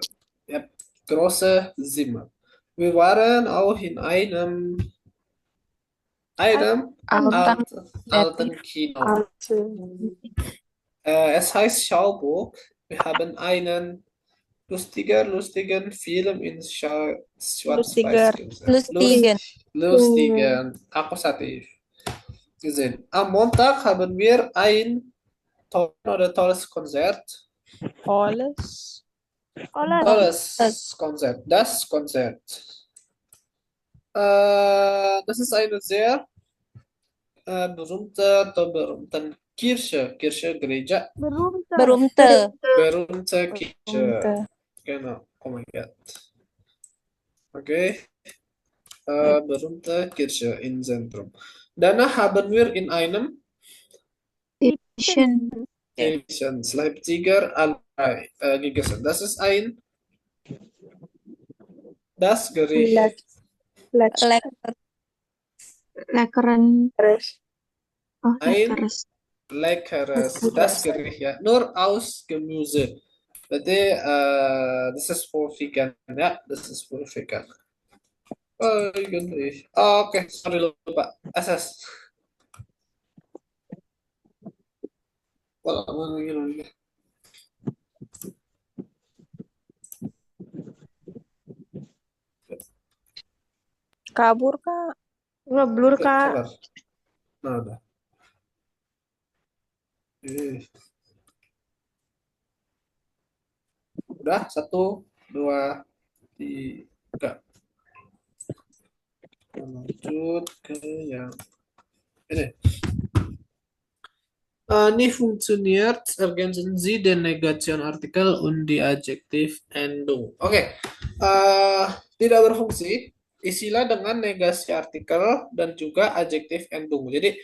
A: ja, große Zimmer. Wir waren auch in einem
F: Alten.
A: alten Kino. Es heißt Schauburg. Wir haben einen lustigen Film in Schwarz-Weiß gesehen. Lustigen, akusativ gesehen. Am Montag haben wir ein tolles Konzert.
F: Tolles.
A: Tolles Konzert. Das Konzert. Das ist eine sehr berühmte Kirche, Gereja.
E: Berumte.
A: Berühmte Kirche. Genau. Oh mein Gott. Okay. Berühmte Kirche im Zentrum. Danach haben wir in einem Leipziger Allei gegessen. Das ist das Gericht.
I: Lekkeren. Oh,
A: Ein
I: leckeres.
A: leckeres, das Gericht, ja. Nur aus Gemüse. Berarti das ist for vegan, ya. Das ist for vegan. Gentry. Oke, sorry lupa. SS. Wala, mana.
F: Kabur, Kak.
G: Ngeblur, Kak.
A: Sabar. Nah, udah. Udah, 1, 2, 3. Lanjut ke yang ini. Nicht funktioniert, ergänzen Sie den Negation-Artikel und die Adjektivendung. Oke. Tidak berfungsi, isilah dengan negasi artikel dan juga adjektif endung. Jadi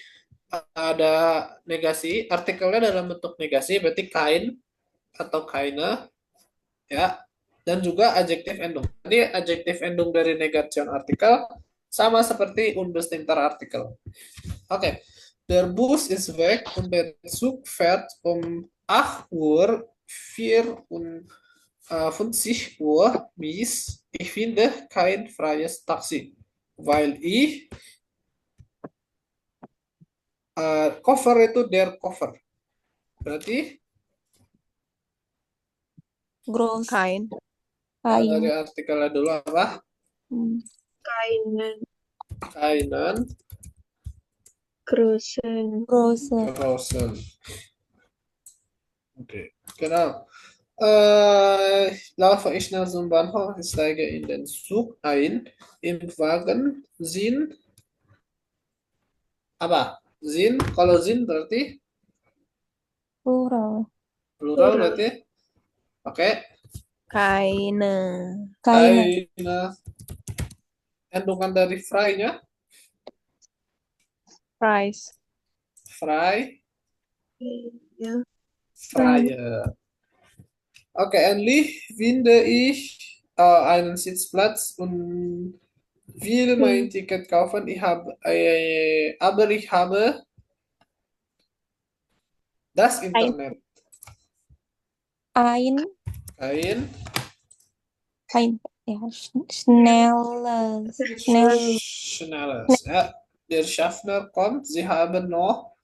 A: ada negasi, artikelnya dalam bentuk negasi, berarti kain atau kaina, ya, dan juga adjektif endung. Jadi adjektif endung dari negation artikel sama seperti unbestimmter Artikel. Oke. Der Bus ist weg und der Zug fährt um 8 Uhr 54 Uhr bis. Ich finde kein freies Taxi, weil ich Koffer itu der Koffer. Berarti
F: Gross. Kain.
A: dari artikelnya dulu apa? Kainan.
G: Großen.
A: Okay, genau. Laufe ich nach zum Bahnhof, ich steige in den Zug ein. Im Wagen sind, apa? Sind, kalau sind berarti
F: Plural.
A: plural berarti? Oke.
F: Kaine.
A: Kaina. Kandungan dari fry-nya?
F: Fries.
A: Fry.
G: Ja.
A: Fryer. Okay, endlich finde ich einen Sitzplatz und will mein Ticket kaufen. Aber ich habe das Internet.
E: Ein,
A: Kein
E: ja, schnelles,
A: Schnelles. Ja, der Schaffner kommt. Sie haben noch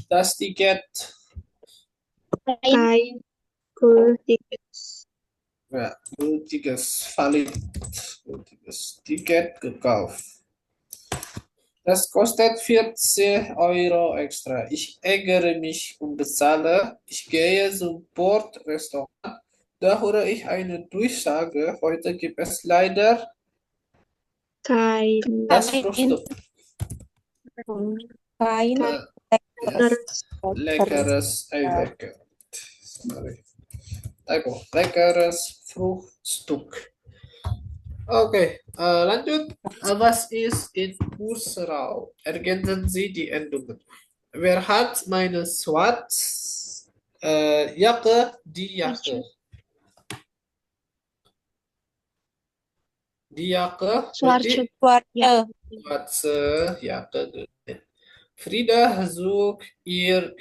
A: das Ticket.
G: Kein gültiges.
A: Ja, gültiges Ticket gekauft. Das kostet 40 Euro extra. Ich ärgere mich und bezahle. Ich gehe zum Bordrestaurant. Da höre ich eine Durchsage. Heute gibt es leider
G: Kein
A: das Frühstück.
E: kein,
A: Leckeres Eiweiß. Sorry. Leckeres Frühstück. Oke, lanjut. Was ist in Kursraum? Ergänzen Sie die Endungen. Wer hat meine Jacke? Die Jacke. Die Jacke.
I: Schwarze.
E: Schwarze,
A: Schwarze Jacke. Frida sucht ihr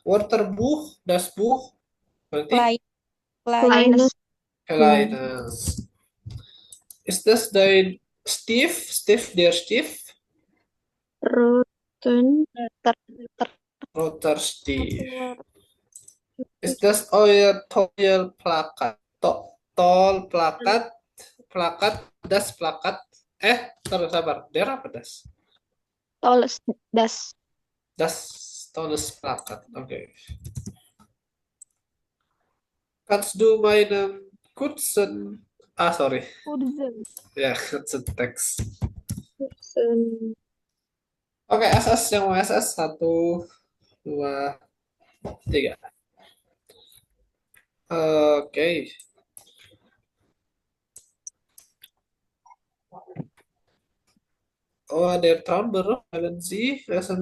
A: Wörterbuch, das Buch. Berarti
E: kleines,
A: kleines. Ist das dein Stift? Der Stift?
G: roten
A: Roter Stift. Ist das euer Toll-Plakat? Plakat? Plakat? Das Plakat? Sabar. Der apa das?
I: Tolles. Das.
A: Das tolles Plakat. Oke. Kannst du meinen kurzen... sorry. Ya, kurzen Text. Oke, SS yang mau SS 1, 2, 3. Oke. Oh, der Traumberuf, lesen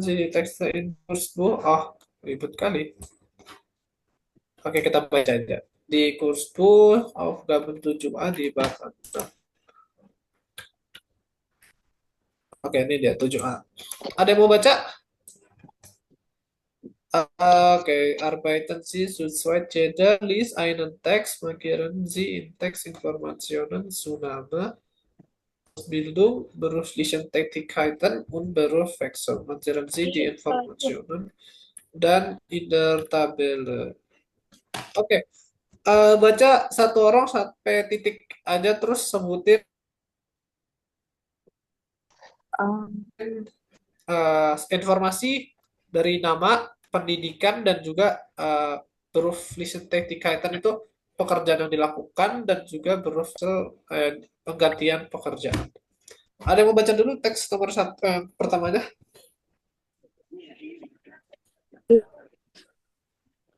A: Sie die Texte in Kursbuch. Ribet kali. Oke, kita baca aja. Di Kursbuch, Aufgaben 7a dibahas. Oke, ini dia 7a. Ada yang mau baca? Oke, arbeiten Sie zu zweit. Jeder liest einen Text, markieren Sie in Textinformationen Zunahme, Ausbildung, beruflichen Tätigkeiten und Berufswechsel. Markieren Sie die Informationen dan in der Tabelle. Oke, baca satu orang sampai titik aja terus sebutin informasi dari nama, pendidikan dan juga beruflichen Tätigkeiten itu pekerjaan yang dilakukan dan juga penggantian pekerjaan. Ada yang mau baca dulu teks nomor pertamanya?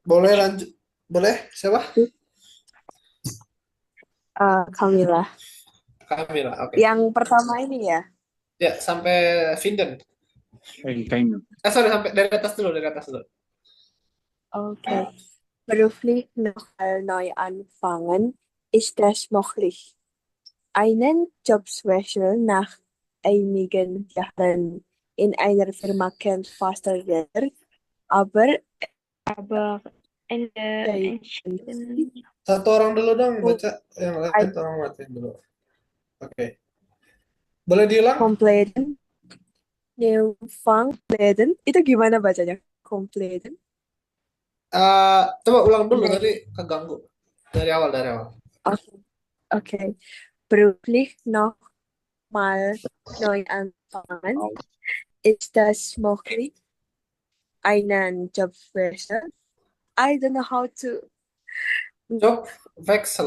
A: Boleh lanjut? Boleh? Siapa?
H: Camilla.
A: Kamila, oke.
H: Yang pertama ini ya.
A: Ya, sampai Vinden. Sorry, sampai dari atas dulu.
H: Okay. Beruflich nochmal neu anfangen. Ist das möglich? Einen Jobwechsel nach einigen Jahren in einer Firma kennt fast jeder, aber
A: Satu orang dulu dong baca, yang lain tolong bacain dulu. Oke. Boleh diulang?
H: Kompleten. Kompleten. Itu gimana bacanya? Kompleten.
A: Coba ulang dulu, tadi keganggu. Dari awal.
H: Okay. Beruflich nochmal neu anfangen. Ist das möglich? Einen Jobwechsel. I don't know how to.
A: Jobwechsel.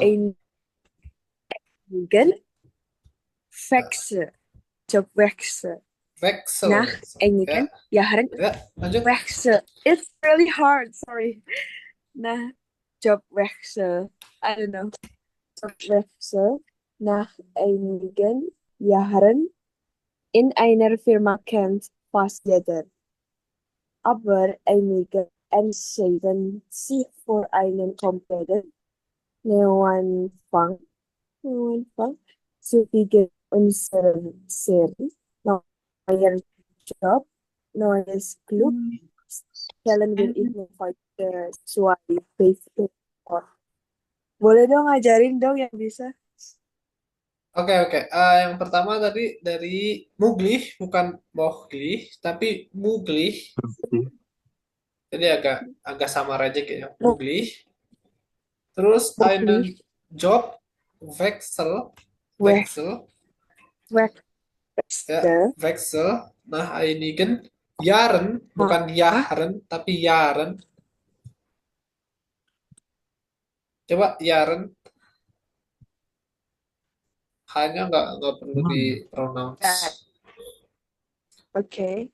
H: Jobwechsel.
A: Wechsel.
H: Nach einigen Jahren.
A: Lanjut.
H: Wechsel. It's really hard. Sorry. Nah, Jobwechsel. I don't know. Jobwechsel nach einigen Jahren in einer Firma kennt fast jeder. Aber einige entscheiden sich für einen kompletten Neuanfang, Neuanfang, zu Beginn unserer Serie, neuer Job, neues Glück, stellen wir Ihnen heute zwei Beispiele vor. Boleh dong ngajarin dong yang bisa?
A: Oke, oke. Yang pertama tadi dari Muglich, bukan Mochlich, tapi Muglich. Jadi agak agak sama aja kayaknya. Muglich. Terus einen
H: Muglich,
A: Job, Wechsel,
H: Wech,
A: Wechsel,
H: Wech,
A: ya, Wechsel. Nach einigen Jahren, bukan Jahren, tapi Jahren. Coba Jahren, hanya nggak perlu di pronounce.
H: Oke.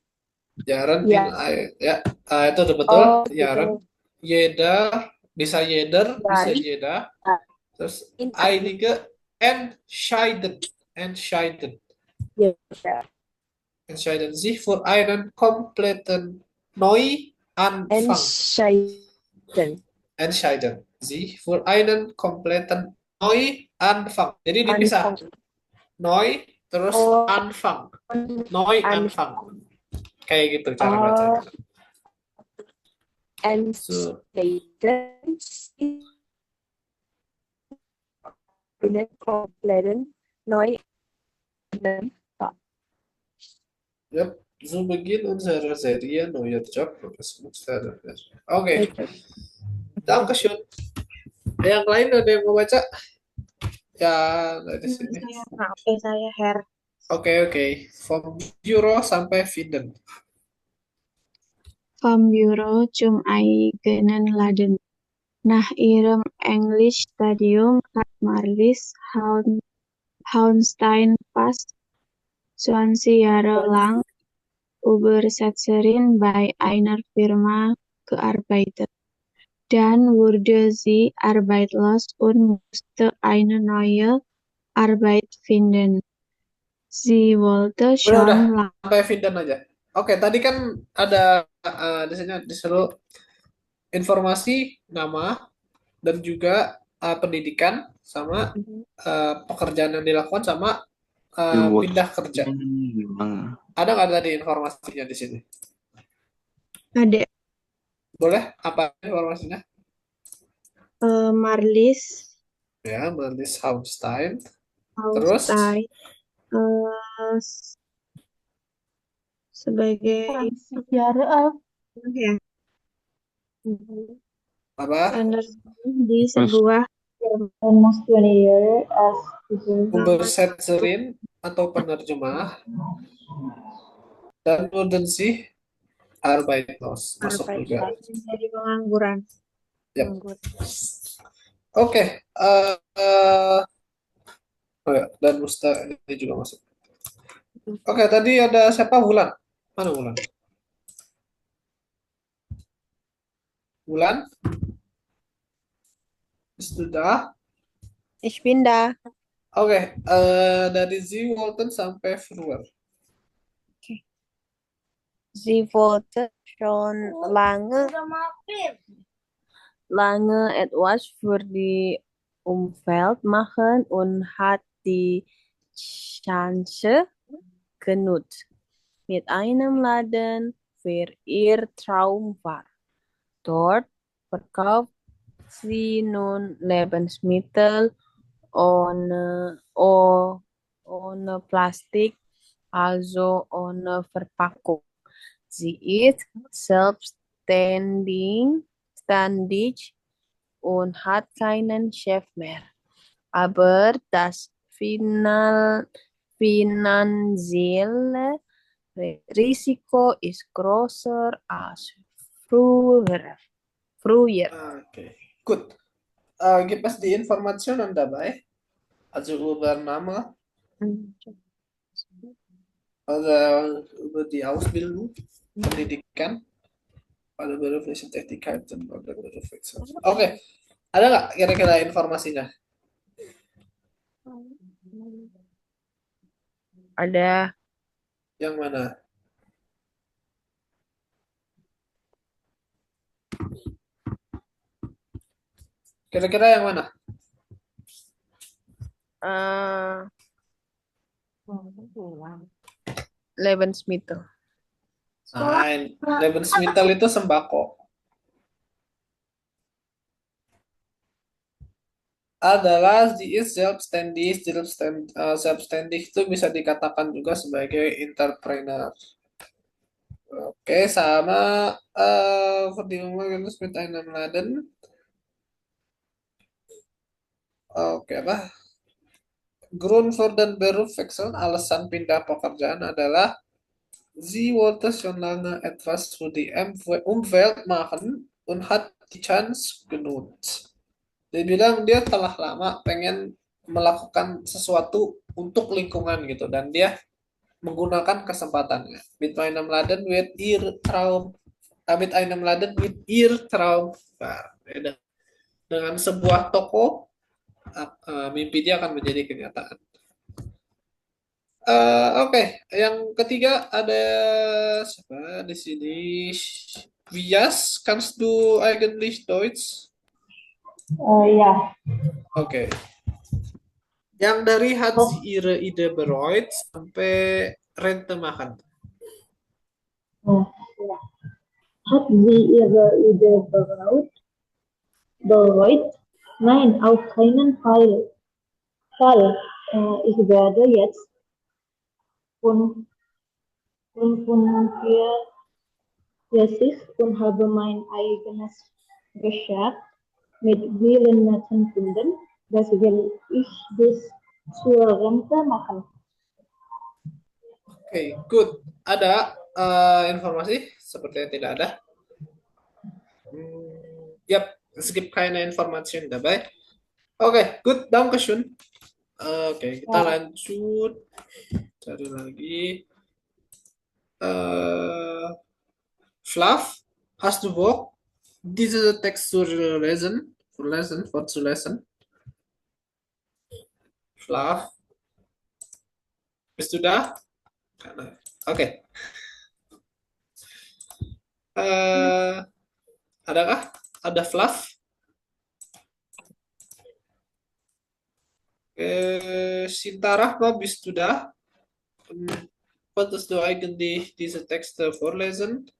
A: Jahren
H: Ya.
A: ya, itu udah betul.
H: Oh,
A: Jahren.
H: gitu.
A: Jeder, bisa jeder, bisa
H: Dari.
A: jeda.
H: Ah,
A: Terus
H: in-
A: einige entscheiden, entscheiden,
H: Ya, ya.
A: entscheiden sich für einen kompletten Neuanfang.
H: Entscheiden.
A: Entscheiden sich für einen kompletten Neuanfang. Jadi dipisah.
H: Anfang.
A: Neu, terus
H: Oh.
A: Anfang. Neuanfang. Kayak gitu cara bacanya.
H: Entscheiden sich für einen kompletten Neuanfang.
A: Yep. Zu Beginn unserer Serie neuer Job. Oke. Dankeschön. Yang lain ada yang mau baca? Ya, dari sini.
I: Oke, saya Her.
A: Oke, oke. Vom Bureau sampai Vinden.
I: Vom Bureau zum eigenen Laden. Nach ihrem Englischstudium hat Marlies Hauenstein fast 20 Jahre lang Übersetzerin bei einer Firma gearbeitet. Dann wurde sie arbeitslos und musste eine neue Arbeit finden. Sie wollte
A: Udah,
I: schon lange.
A: sampai Vinden aja. Oke, tadi kan ada di sini disuruh informasi nama dan juga pendidikan sama pekerjaan yang dilakukan sama pindah kerja. Ada nggak tadi informasinya di sini?
I: Ada
A: Boleh? Apa informasinya?
I: Marlies
A: Ya, Marlies Hauenstein. Terus?
I: Hauenstein sebagai ya,
A: Apa?
I: di sebuah almost 20 years as
A: Übersetzerin atau penerjemah dan wurden sih arbeitslos masuk juga.
I: menjadi pengangguran.
A: Yap. Oke, oh ya, dan Musta ini juga masuk. Oke, tadi ada siapa? Wulan. Mana Wulan? Wulan? Sudah?
F: Ich bin da.
A: Oke, dari Sie wollten sampai Fruer.
F: Sie wollte schon lange etwas für die Umwelt machen und hat die Chance genutzt. Mit einem Laden für ihr Traum war. Dort verkauft sie nun Lebensmittel ohne Plastik, also ohne Verpackung. Sie ist selbstständig und hat keinen Chef mehr. Aber das finanzielle Risiko ist größer als früher.
A: Okay, gut. Gibt es die Informationen dabei? Also über Name oder über die Ausbildung, Pendidikan, pada beruflichen Tätigkeiten oder Berufswechsel. Oke, ada nggak kira-kira informasinya?
F: Ada.
A: Yang mana? Kira-kira yang mana?
F: Eh, Lebensmittel.
A: Lebensmittel itu sembako. Adalah die ist selbstständig. Selbstständig itu bisa dikatakan juga sebagai entrepreneur. Oke, sama Verdingung mit einem Laden. Oke, apa? Grund für den Berufswechsel, alasan pindah pekerjaan adalah sie wollte schon lange etwas für die Umwelt machen und hat die Chance genutzt. Dia bilang dia telah lama pengen melakukan sesuatu untuk lingkungan gitu dan dia menggunakan kesempatannya. Mit einem Laden with ihr Traum, mit einem Laden with ihr Traum. Nah, beda. Dengan sebuah toko, mimpi dia akan menjadi kenyataan. Oke, yang ketiga ada siapa di sini? Vias, kannst du eigentlich Deutsch?
J: Ja,
A: Oke. Yang dari hat sie ihre Ide bereut sampai Rente machen.
J: hat sie ihre Idee bereut? Nein, auf keinen Fall. Ich werde jetzt 45 und habe mein eigenes Geschäft mit vielen netten Kunden. Das will ich bis zur Rente machen.
A: Oke, good. Ada informasi? Sepertinya tidak ada. Yap, es gibt keine Information dabei. Oke, good. Dankeschön. Oke, kita lanjut. Cari lagi. Fluff, hast du Bock, diese Text zu lesen? Vorzulesen? Fluff, bist du da? Oke. Adakah? Ada Fluff? Sinta Rahma, bist du da? Konntest du eigentlich diese Texte vorlesen?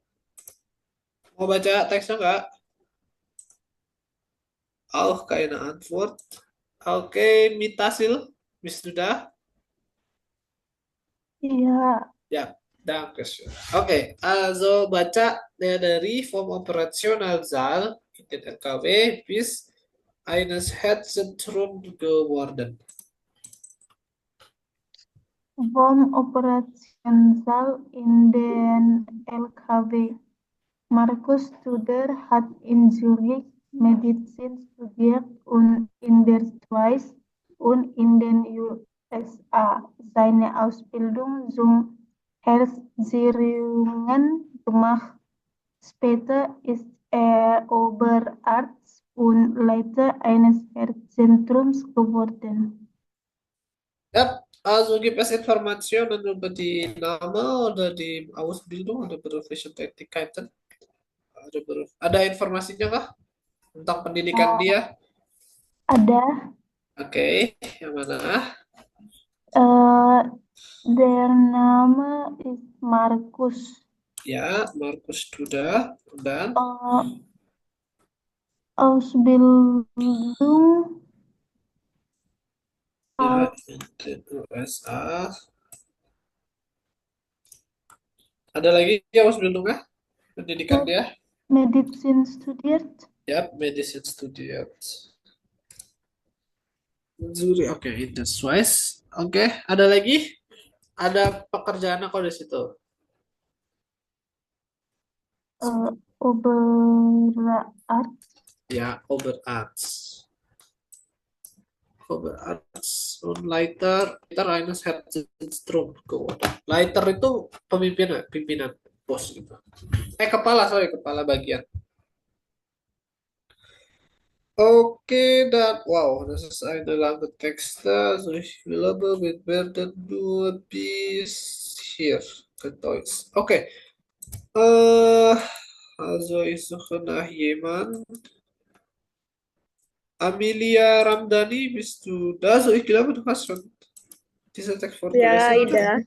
A: Mau baca teksnya nggak? Auch keine Antwort. Oke, Mitasil, bist du da?
C: Iya,
A: Ya, Dankeschön. Oke, also baca dari vom Operationalsaal in den LKW bis eines Herzzentrum geworden.
C: vom Operationssaal in den LKW. Markus Studer hat in Zürich Medizin studiert und in der Schweiz und in den USA seine Ausbildung zum Herzchirurgen gemacht. Später ist er Oberarzt und Leiter eines Herzzentrums geworden.
A: Ja, also gibt es Informationen über die Name oder die Ausbildung oder berufliche Tätigkeiten? Ada informasinya kah tentang pendidikan dia?
C: Ada
A: Oke, yang mana?
C: der Name ist Markus.
A: Ya, Markus Studer. Dan
C: Ausbildung
A: ya, in den USA. Ada lagi yang Ausbildungnya? Pendidikan dia?
C: Medizin studiert.
A: Ya, Medicine studiert. Zurich, oke, in the Swiss. Oke, ada lagi? Ada pekerjaan kok di situ?
C: Oberarzt.
A: Ya, Oberarzt. Oberarzt und Leiter eines Herzzentrum geworden. Leiter itu pimpinan bos gitu. Kepala bagian. Oke, dan wow, das ist eine lange Texte. Also ich will aber wir werden nur bis hier gedeutet. Okay. Also ich suche nach jemand. Amelia Ramdhani, bist du da? Also, ich glaube, du hast schon diesen Text
G: Ya,
A: vorgelesen, oder?
G: Ida.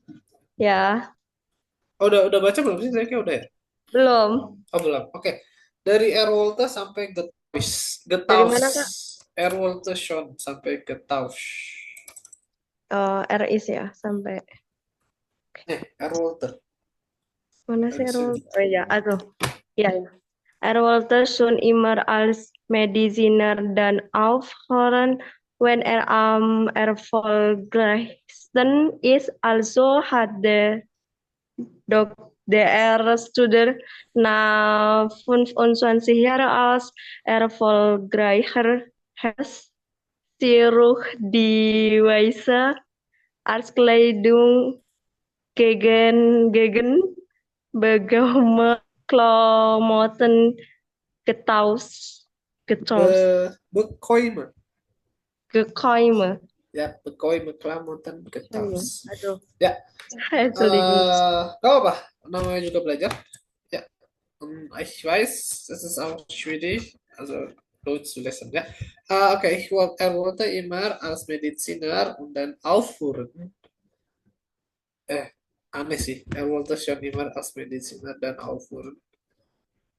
G: Ya,
A: Oh, udah baca belum sih? Saya kira udah ya.
G: belum.
A: Oh, belum. Oke. Dari Erwolte sampai Getaus.
G: Dari
A: Getaus.
G: mana, Kak?
A: Erwolte schon sampai Getaus.
G: RIS ya, sampai
A: Erwolte.
G: mana sih
A: Dari
G: Errol?
A: sini.
G: Oh iya, aduh. Iya, ya. Er wollte schon immer als Mediziner dann aufhören, wenn er am erfolgreichsten ist. Also hat der Studer nach 25 Jahren als erfolgreicher Chirurg die Weise Arztkleidung gegen Begemoten getauscht,
A: Bekoime.
G: gekoime.
A: Ya, Bekoime Klamotten Getaus.
G: Aduh,
A: Ya.
G: Entschuldigung.
A: Gak apa, namanya juga belajar. Ja, ich weiß, es ist auch schwierig, also Deutsch zu lesen, ja. Okay, er wollte immer als Mediziner und dann aufhören. Aneh sih, er wollte schon immer als Mediziner dann aufhören.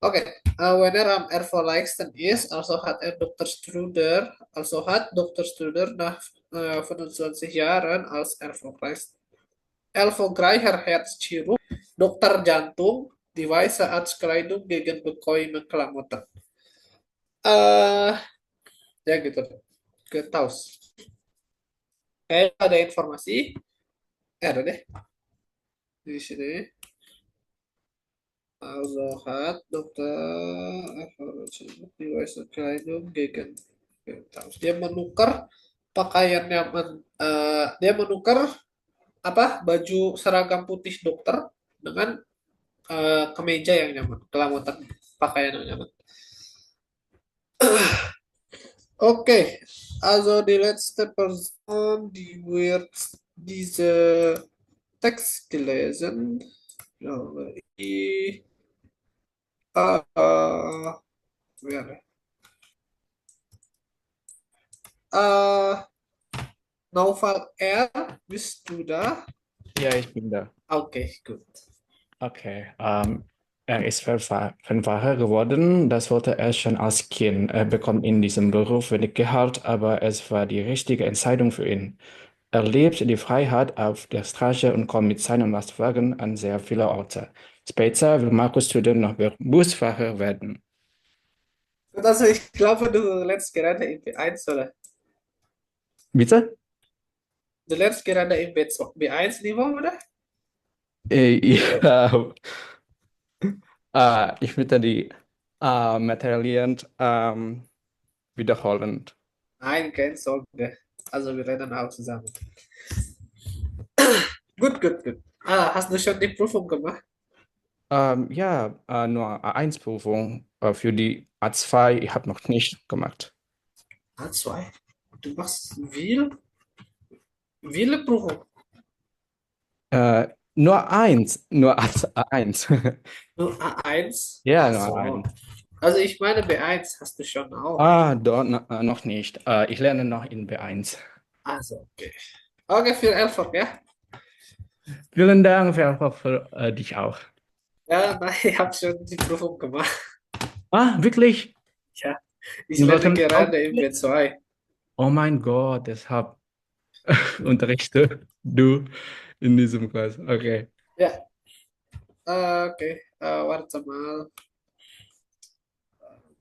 A: Okay, wenn er am erfolgreichsten ist, also hat Dr. Struder nach 25 Jahren als erfolgreicher Herzchirurg, Dokter Jantung, die weiße Arztkleidung gegen bequeme Klamotten. Ya gitu. Getaus. Kayak ada informasi. Ada deh. Di sini. Also hat Dokter die weiße Kleidung gegen Getaus. Dia menukar pakaiannya, dia menukar apa baju seragam putih dokter dengan kemeja yang nyaman, kelamatan pakaian yang nyaman. Okay, also die letzte Person, die wird diese Text gelesen, glaube ich, wäre Naufal R, bist du da?
K: Ja, ich bin da.
A: Okay, gut.
K: Okay. Er ist Fernfahrer geworden. Das wollte er schon als Kind. Er bekommt in diesem Beruf wenig Gehalt, aber es war die richtige Entscheidung für ihn. Er lebt die Freiheit auf der Straße und kommt mit seinem Lastwagen an sehr viele Orte. Später will Markus Student noch Busfahrer werden.
A: Also ich glaube, du lernst gerade in B1, oder?
K: Bitte?
A: Du lernst gerade im B1-Niveau, oder?
K: Ja. Ich möchte die Materialien wiederholen.
A: Nein, keine Sorge. Also wir reden auch zusammen. Gut, gut, gut. Hast du schon die Prüfung gemacht?
K: Ja, nur A1-Prüfung für die A2. Ich habe noch nicht gemacht.
A: A2? Du machst viele Prüfungen.
K: Nur eins, nur A1.
A: Nur A1?
K: Ja,
A: Ach
K: nur
A: so.
K: A1.
A: Also ich meine B1 hast du schon auch.
K: Dort noch nicht. Ich lerne noch in B1.
A: Also, okay. Okay, viel Erfolg, ja?
K: Vielen Dank für dich auch.
A: Ja, nein, ich habe schon die Prüfung gemacht.
K: Wirklich?
A: Ja, ich
K: In
A: lerne
K: welchem
A: gerade im B2.
K: Oh mein Gott, deshalb unterrichte du in diesem Kurs. Okay.
A: Ja. Okay, warte mal.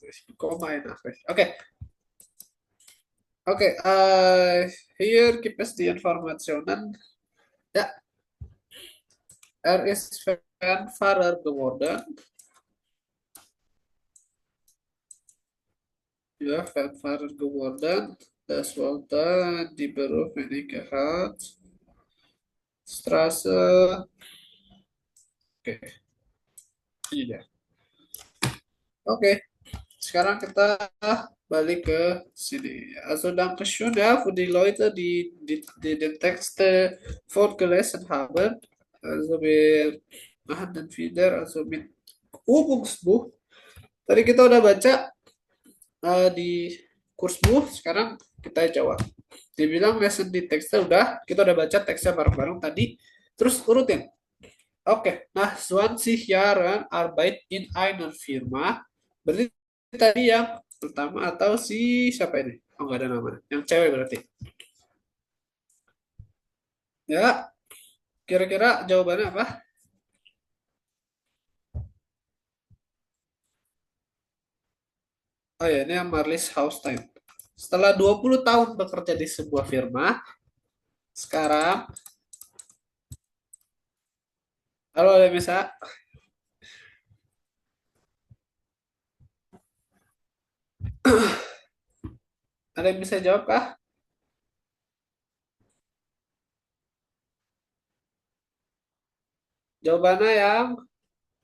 A: Ich bekomme eine Nachricht. Okay. Okay, hier gibt es die Informationen. Ja, er ist Fernfahrer geworden. Ja, Fernfahrer geworden. Das wollte die Beruf nicht gehabt. Straße. Oke. Iya. Oke. Sekarang kita balik ke sini. Also Dankeschön, ja, für die Leute, die den Text vorgelesen haben. Also wir machen dann wieder, also mit Übungsbuch. Tadi kita udah baca di Kursbuch. Sekarang kita jawab. Dibilang lesson di teksnya udah, kita udah baca teksnya bareng-bareng tadi. Terus urutin. Oke, nah 20 Jahren Arbeit in einer Firma. Berarti tadi yang pertama atau si siapa ini? Oh, nggak ada nama. Yang cewek berarti. Ya, kira-kira jawabannya apa? Oh ya, ini yang Marlies Haustein. Setelah 20 tahun bekerja di sebuah firma, sekarang, halo ada yang bisa? Ada yang bisa jawab kah? Jawabannya yang,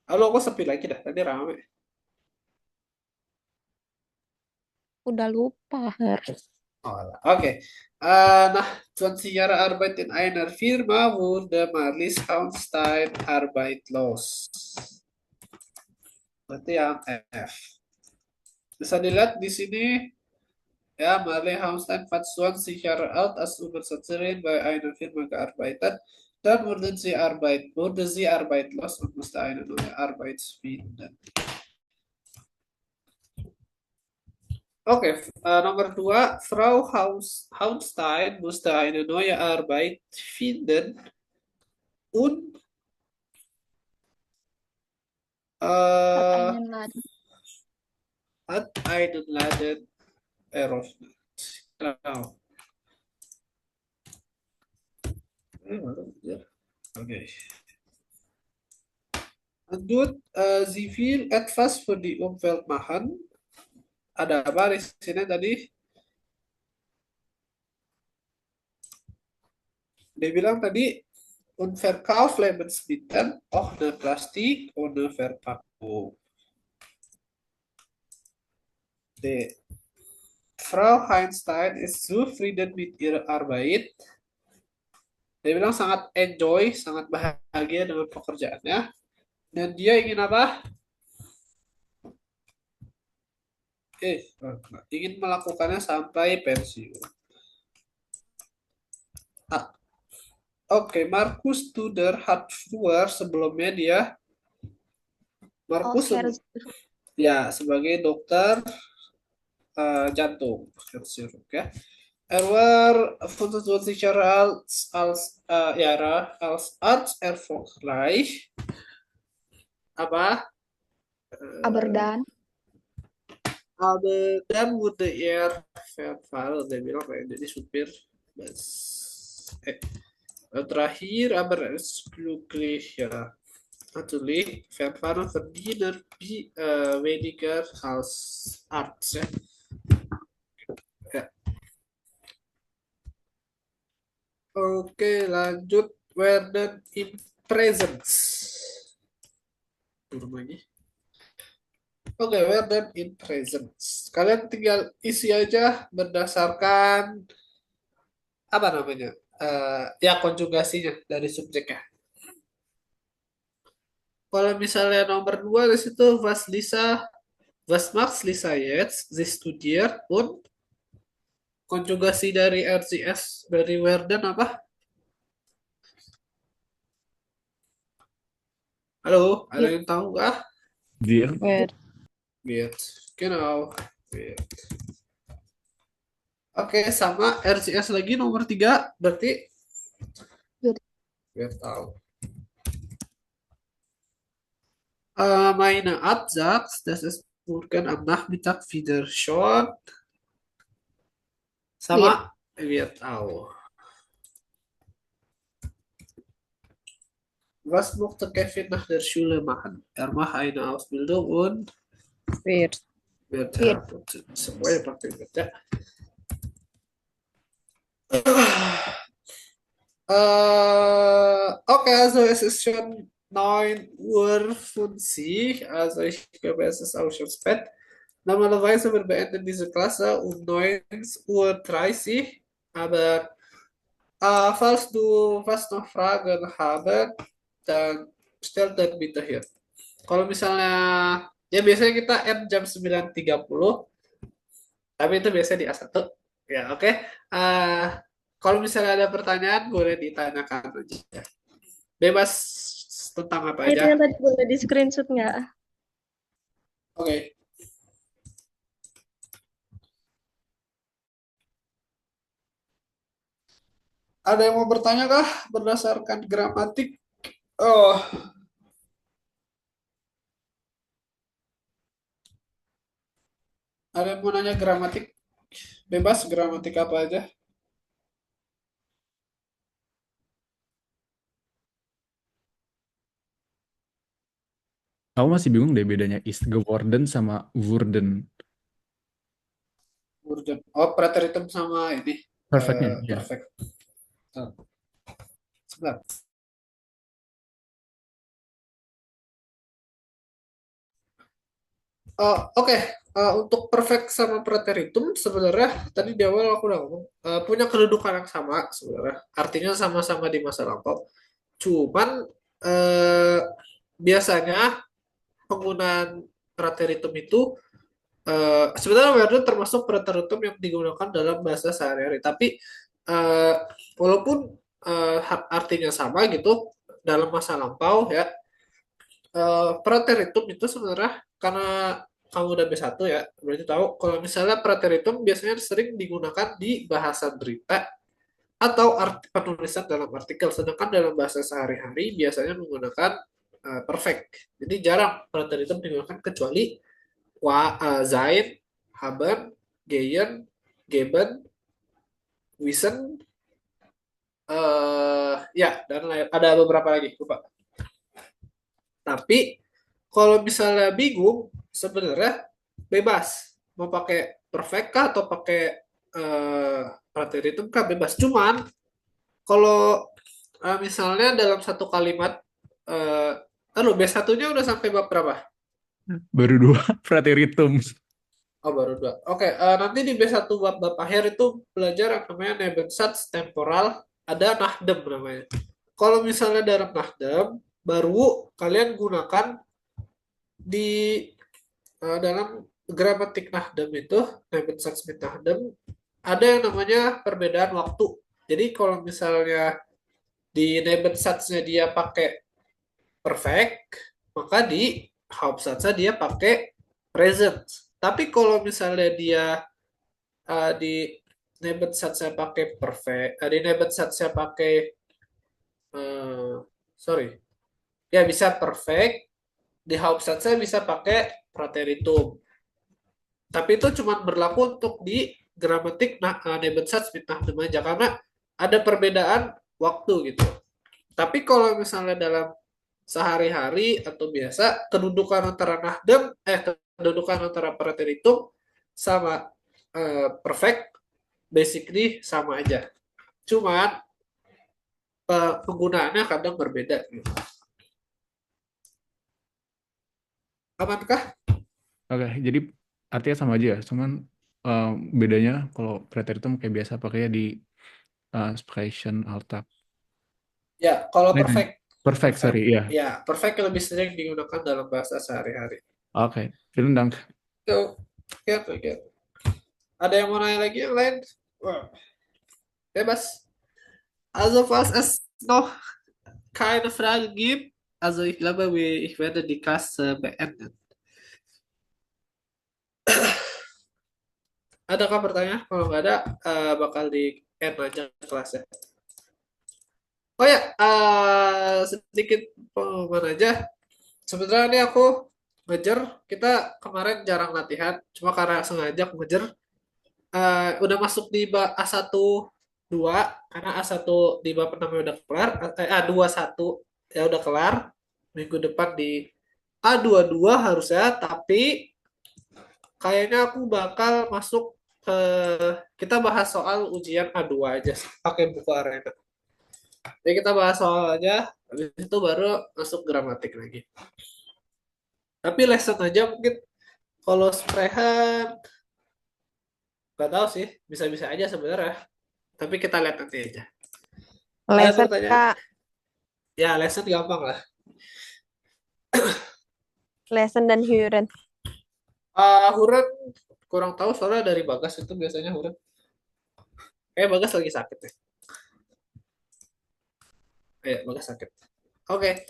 A: halo kok sepi lagi dah, tadi rame.
C: Udah lupa, Her.
A: Oh, oke. Nah, 20 Jahre Arbeit in einer Firma wurde Marlies Haustein arbeitslos. Berarti yang F. Bisa dilihat di sini ya, Marley Haustein war 20 Jahre alt als Übersetzerin bei einer Firma gearbeitet. Dann wurde sie arbeitslos und musste eine neue Arbeit finden. Oke, nomor 2, Frau Haustein musste eine neue Arbeit finden und hat einen Laden eröffnet. Genau. Oke. Lanjut, sie will etwas für die Umwelt machen. Ada apa di sini tadi? Dia bilang tadi Unverkauf Lebensmittel ohne Plastik ohne Verpackung. Die Frau Heinstein ist zufrieden mit ihrer Arbeit. Dia bilang sangat enjoy, sangat bahagia dengan pekerjaannya. Dan dia ingin apa? Ingin melakukannya sampai pensiun. Oke, Markus Tuder hat früher sebelumnya dia Markus ya sebagai dokter jantung, ya. War 25 Jahre alt als Arzt erfolgreich. Apa?
I: Aber
A: dann wurde verfahren, dia bilang kayak jadi supir bus. Terakhir, aber er ist glücklich, ja. Natürlich, Verfahren verdienen weniger als Arzt, ya. Oke, lanjut. Werden in presence. Turun lagi. Oke, werden in presence. Kalian tinggal isi aja berdasarkan apa namanya? Ya konjugasinya dari subjeknya. Kalau misalnya nomor 2 di situ was macht Lisa jetzt? Sie studiert und konjugasi dari RCS dari werden apa? Halo, ada yang tahu kah?
K: Wir.
A: Wird. Genau. Wird. Oke, sama RCS lagi nomor 3 berarti wird tahu. Meine Absatz, das ist morgen am Nachmittag wieder schon. Sama wird auch. Was mochte Kevin nach der Schule machen? Er macht eine Ausbildung und wird semuanya pakai wird ya. Okay, also es ist schon 9:50 Uhr, also ich glaube, es ist auch schon spät. Normalerweise wir beenden diese Klasse um 9:30 Uhr, aber falls du was noch Fragen haben, dan stell dan bitte hier. Kalau misalnya ya biasanya kita end jam 9.30. Tapi itu biasanya di A1. Ya, oke. Eh, Kalau misalnya ada pertanyaan, boleh ditanyakan aja. Bebas tentang apa
G: Itu
A: aja.
G: yang tadi boleh di screenshot nggak?
A: Oke. Ada yang mau bertanya kah berdasarkan gramatik? Oh, ada yang mau nanya gramatik? Bebas gramatik apa aja?
K: Aku masih bingung deh bedanya is geworden sama wurden.
A: Urgent. Oh, preteritum sama ini.
K: Perfectnya, ya.
A: Perfect. Oh, sebentar. Oke. Untuk perfect sama preteritum sebenarnya tadi di awal aku udah ngomong punya kedudukan yang sama sebenarnya. Artinya sama-sama di masa lampau. Cuman biasanya penggunaan preteritum itu sebenarnya Word termasuk preteritum yang digunakan dalam bahasa sehari-hari. Tapi eh, walaupun artinya sama gitu dalam masa lampau ya, preteritum itu sebenarnya karena kamu udah B1 ya, berarti tahu kalau misalnya preteritum biasanya sering digunakan di bahasa berita atau penulisan dalam artikel, sedangkan dalam bahasa sehari-hari biasanya menggunakan perfect. Jadi jarang preteritum digunakan kecuali sein, haben, gehen, geben, wissen, ya dan ada beberapa lagi lupa. Tapi kalau misalnya bingung, sebenarnya bebas mau pakai perfect kah atau pakai preteritum kah, bebas. Cuman kalau misalnya dalam satu kalimat, B1-nya udah sampai bab berapa?
K: Baru 2 preteritum.
A: Oh, baru 2. Oke, nanti di B1 bab akhir itu belajar yang namanya Nebensatz temporal, ada Nahdem namanya. Kalau misalnya dalam Nahdem, baru kalian gunakan di dalam gramatik Nahdem itu, Nebensatz mit Nahdem, ada yang namanya perbedaan waktu. Jadi kalau misalnya di Nebensatznya dia pakai perfect, maka di Hauptsatznya dia pakai present. Tapi kalau misalnya dia di Nebensatznya pakai perfect, di Nebensatznya pakai sorry, ya bisa perfect, di Hauptsatznya bisa pakai preteritum. Tapi itu cuma berlaku untuk di gramatik Nebensatz mit Nachdem aja karena ada perbedaan waktu gitu. Tapi kalau misalnya dalam sehari-hari atau biasa, kedudukan antara Nahdem, kedudukan antara preteritum sama perfect basically sama aja. Cuman penggunaannya kadang berbeda gitu. Amankah?
K: Oke, jadi artinya sama aja ya. Cuman bedanya kalau preteritum kayak biasa pakainya di Sprechen Alltag.
A: Ya, kalau perfect.
K: Perfect, sorry, ya.
A: Ya, perfect lebih sering digunakan dalam bahasa sehari-hari.
K: Oke, vielen Dank.
A: So, ya. Ada yang mau nanya lagi yang lain? Wah, bebas. Also, falls es noch keine Frage gibt, also ich glaube, ich werde die Klasse beenden. Adakah pertanyaan? Kalau nggak ada, bakal di end aja kelasnya. Oh ya, sedikit pengumuman aja. Sebenarnya ini aku ngejar, kita kemarin jarang latihan, cuma karena sengaja aku ngejar. Udah masuk di A1 2 karena A1 di bab pertama udah kelar, A21 ya udah kelar. Minggu depan di A22 harusnya, tapi kayaknya aku bakal masuk ke kita bahas soal ujian A2 aja pakai buku Arena. Jadi kita bahas soal aja, habis itu baru masuk gramatik lagi. Tapi lesson aja mungkin kalau sprehan nggak tahu sih, bisa-bisa aja sebenarnya. Tapi kita lihat nanti aja.
F: Lesson Kak.
A: Ya, lesson gampang lah.
F: Lesson dan Huren.
A: Huren kurang tahu soalnya dari Bagas itu biasanya huruf. Bagas lagi sakit ya. Bagas sakit. Oke.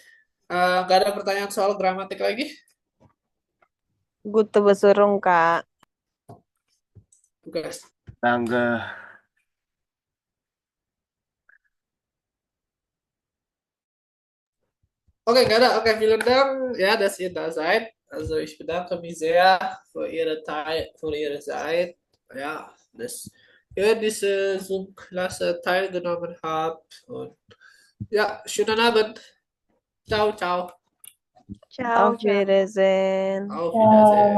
A: Nggak ada pertanyaan soal gramatik lagi?
F: Gute Besserung, Kak.
A: Tugas.
D: Danke.
A: Okay, nggak ada. Okay, vielen Dank. Ja, dass ihr da seid. Also ich bedanke mich sehr für Ihre Zeit. Ja, dass ihr diese Zoom-Klasse teilgenommen habt. Und ja, schönen Abend. Ciao, ciao.
F: Auf Wiedersehen.
A: Auf Wiedersehen.